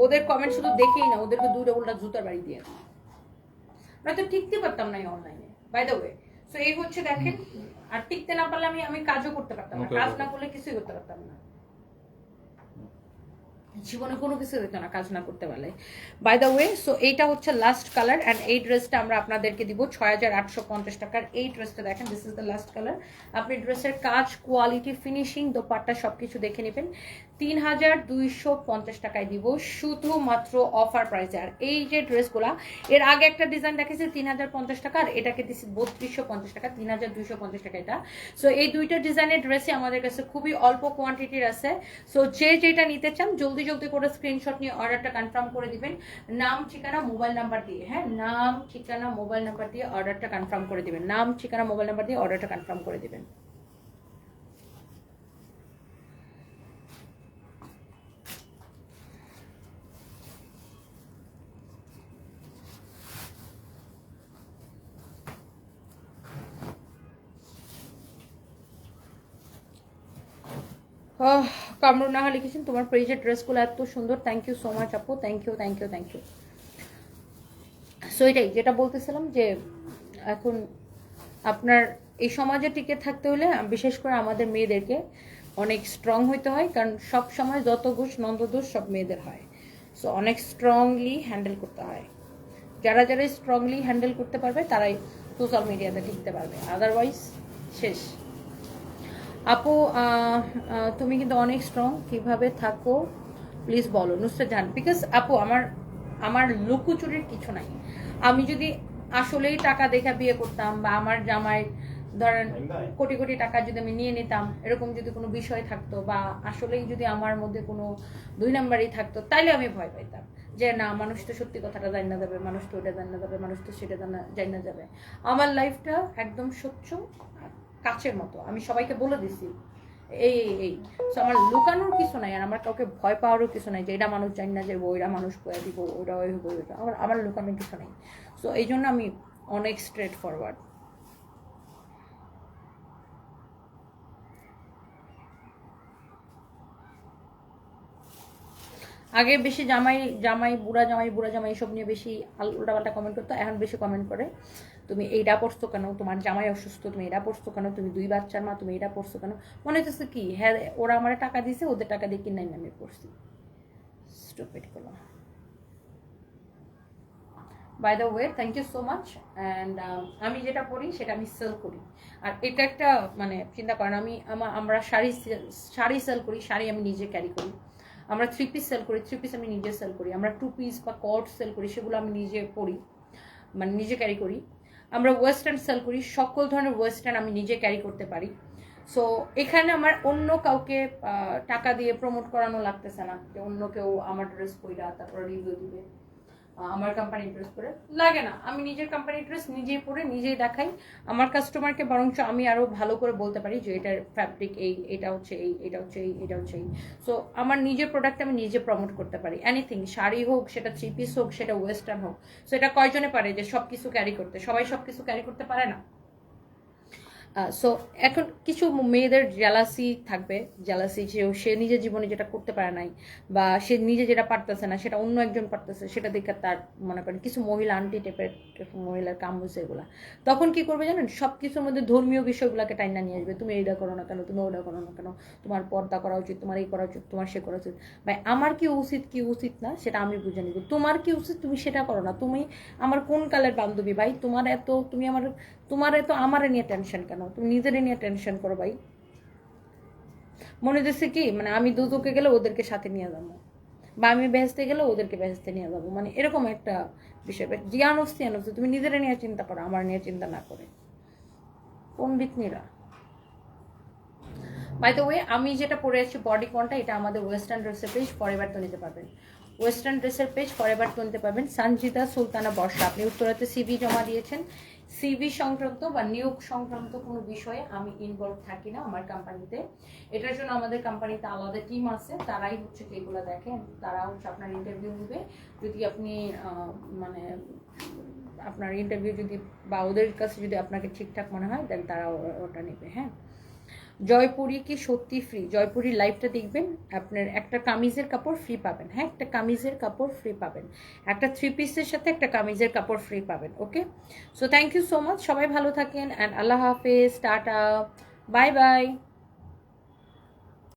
ওদের কমেন্ট শুধু দেখেই না, ওদেরকে দূরে উল্টা জুতার বাড়ি দিয়ে নয়তো টিকতে পারতাম না অনলাইনে, বাই দ্য ওয়ে। সো এই হচ্ছে দেখেন, আর টিকতে না পারলে আমি কাজও করতে পারতাম না, কাজ না করলে কিছুই করতে পারতাম না, জীবনে কোনো কিছু হইতো না কাজ না করতে পারলে। বাই দ্য ওয়ে, সো এইটা হচ্ছে লাস্ট কালার। অ্যান্ড এই ড্রেসটা আমরা আপনাদেরকে দিব ৬,৮৫০ টাকার। এই ড্রেসটা দেখেন, this is the last colour. আপনি ড্রেসের কাজ, কোয়ালিটি, ফিনিশিং, দোপাট্টা সবকিছু দেখে নেবেন। ৩,২৫০ টাকায় দিব শুধুমাত্র অফার প্রাইসে। আর এই যে ড্রেসগুলা, এর আগে একটা ডিজাইন দেখেছি ৩,০৫০ টাকা, আর এটাকে দিচ্ছি ৩২৫০ টাকা, ৩,২৫০ টাকা এটা। সো এই দুইটা ডিজাইনের ড্রেসই আমাদের কাছে খুবই অল্প কোয়ান্টিটির আছে। সো যে যেটা নিতে চান জলদি জলদি করে স্ক্রিনশট নিয়ে অর্ডারটা কনফার্ম করে দিবেন, নাম ঠিকানা মোবাইল নাম্বার দিয়ে। হ্যাঁ, নাম ঠিকানা মোবাইল নাম্বার দিয়ে অর্ডারটা কনফার্ম করে দিবেন, নাম ঠিকানা মোবাইল নাম্বার দিয়ে অর্ডারটা কনফার্ম করে দিবেন। কামরুনাহা লিখেছেন তোমার পেজের ড্রেসগুলো এত সুন্দর, থ্যাংক ইউ সো মাচ আপু, thank you thank you thank you. So এটাই যেটা বলতেছিলাম যে এখন আপনার এই সমাজে টিকে থাকতে হলে বিশেষ করে আমাদের মেয়েদেরকে অনেক স্ট্রং হইতে হয়, কারণ সব সময় যত দোষ নন্দদোষ সব মেয়েদের হয়। সো অনেক স্ট্রংলি হ্যান্ডেল করতে হয়। যারা যারা স্ট্রংলি হ্যান্ডেল করতে পারবে তারাই সোশ্যাল মিডিয়াতে টিকতে পারবে, আদারওয়াইজ শেষ। আপু তুমি কিন্তু অনেক স্ট্রং, কিভাবে থাকো প্লিজ বলো নুসরাত জাহান। বিকজ আপু আমার লুকোচুরির কিছু নাই। আমি যদি আসলেই টাকা দেখা বিয়ে করতাম, বা আমার জামাই ধরেন কোটি কোটি টাকা যদি আমি নিয়ে নিতাম, এরকম যদি কোনো বিষয় থাকতো, বা আসলেই যদি আমার মধ্যে কোনো দুই নাম্বারই থাকতো, তাইলে আমি ভয় পাইতাম যে না, মানুষ তো সত্যি কথাটা জানা যাবে, মানুষ তো ওটা জানা যাবে, মানুষ তো সেটা জানা যাবে। আমার লাইফটা একদম স্বচ্ছ কাচের মতো, আমি সবাইকে বলে দিছি এই আমার লুকানোর কিছু নাই, আর আমার কাউকে ভয় পাওয়ারও কিছু নাই যে এটা মানুষ জানি না যে ওইটা মানুষ করে দিব, ওইটা ওই হবো, ওইটা আমার লুকানোর কিছু নেই। সো এই জন্য আমি অনেক স্ট্রেট ফরওয়ার্ড। আগে বেশি জামাই জামাই বুড়া জামাই এসব নিয়ে বেশি উল্টাপাল্টা কমেন্ট করতো, এখন বেশি কমেন্ট করে তুমি এইটা পড়ছো কেন, তোমার জামাই অসুস্থ, তুমি এটা পড়ছো কেন, তুমি 2 বাচ্চার মা, তুমি এটা পড়ছো কেন। মনে হচ্ছে কি হ্যাঁ ওরা আমার টাকা দিছে, ওদের টাকা দিয়ে কিনে আমি পড়ছি। স্টুপিড গুলো। By the way thank you so much. And আমি যেটা পড়ি সেটা আমি সেল করি। আর এটা একটা মানে চিন্তা করেন, আমরা শাড়ি সেল করি, শাড়ি আমি নিজে ক্যারি করি। আমরা 3 পিস সেল করি, 3 পিস আমি নিজে সেল করি। আমরা 2 পিস বা কট সেল করি, সেগুলো আমি নিজে পরি, মানে নিজে ক্যারি করি। আমরা ওয়েস্টার্ন সেল করি, সকল ধরনের ওয়েস্টার্ন আমি নিজে ক্যারি করতে পারি। সো এখানে আমার অন্য কাউকে টাকা দিয়ে প্রমোট করানো লাগতেছে না, যে অন্য কেউ আমার ড্রেস পইরা তারপর রিভিউ দিবে, আমার কোম্পানি ড্রেস পরে লাগে না। আমি নিজের কোম্পানি ড্রেস নিজেই পরে নিজেই দেখাই। আমার কাস্টমারকে বরঞ্চ আমি আরো ভালো করে বলতে পারি যে এটার ফ্যাব্রিক এই, এটা হচ্ছে এই, এটা হচ্ছে এই, এটা হচ্ছে এই। সো আমার নিজের প্রোডাক্ট আমি নিজে প্রমোট করতে পারি। এনিথিং, শাড়ি হোক, সেটা 3 পিস হোক, সেটা ওয়েস্টার্ন হোক। সো এটা কয়জনে পারে যে সব কিছু ক্যারি করতে? সবাই সব কিছু ক্যারি করতে পারে না। সো এখন কিছু মেয়েদের জেলাসি থাকবে, জেলাসি সে নিজের জীবনে যেটা করতে পারে নাই, বা সে নিজে যেটা পারতেছে না সেটা অন্য একজন পারতেছে, সেটা দেখে তার মনে করেন কিছু মহিলা আন্টি টাইপের মহিলার কাম হয়েছে এগুলা। তখন কি করবে জানেন? সব কিছুর মধ্যে ধর্মীয় বিষয়গুলোকে টাইনা নিয়ে আসবে। তুমি এইটা করো না কেন, তুমি ওটা করো না কেন, তোমার পর্দা করা উচিত, তোমার এই করা উচিত, তোমার সে করা উচিত। ভাই আমার কি উচিত কি উচিত না সেটা আমি বুঝে নিব। তোমার কি উচিত তুমি সেটা করো না। তুমি আমার কোন কালের বান্ধবী ভাই? তোমার এত আমারে নিয়ে টেনশন কেন? তুমি নিজেরে নিয়ে টেনশন করো ভাই। মনে হচ্ছে কি মানে আমি দুদকে গেলে ওদেরকে সাথে নিয়ে যাবো, বা আমি বেহেস্তে গেলে ওদেরকে বেহেস্তে নিয়ে যাবো, মানে এরকম একটা বিষয়। জ্ঞান অস্তি তুমি নিজেরা নিয়ে চিন্তা করো, আমার নিয়ে চিন্তা না করে। পণ্ডিতনীরা। বাই দ্য ওয়ে আমি যেটা পরে আছি বডিকনটা, এটা আমাদের ওয়েস্টার্ন ড্রেসের পেজ, ফরএভার তো নিতে পারবেন। ওয়েস্টার্ন ড্রেসের পেজ ফরএভার তো নিতে পারবেন। সঞ্জিতা সুলতানা বর্ষা, আপনি উত্তরাতে সিভি জমা দিয়েছেন। সিভি সংক্রান্ত বা নিয়োগ সংক্রান্ত কোনো বিষয়ে আমি ইনভলভ থাকি না আমার কোম্পানিতে। এটার জন্য আমাদের কোম্পানিতে আলাদা টিম আছে, তারাই হচ্ছে যেগুলো দেখেন, তারা হচ্ছে আপনার ইন্টারভিউ নেবে। যদি আপনি মানে আপনার ইন্টারভিউ যদি বা ওদের কাছে যদি আপনাকে ঠিকঠাক মনে হয় দেন তারা ওটা নেবে। হ্যাঁ, জয়পুরি কি সত্যি ফ্রি? জয়পুরি লাইভটা দেখবেন, আপনার একটা কামিজের কাপড় ফ্রি পাবেন। হ্যাঁ, একটা কামিজের কাপড় ফ্রি পাবেন, একটা 3 পিসের সাথে একটা কামিজের কাপড় ফ্রি পাবেন। Okay, so thank you so much, সবাই ভালো থাকেন অ্যান্ড আল্লাহ হাফেজ, টাটা, বাই বাই।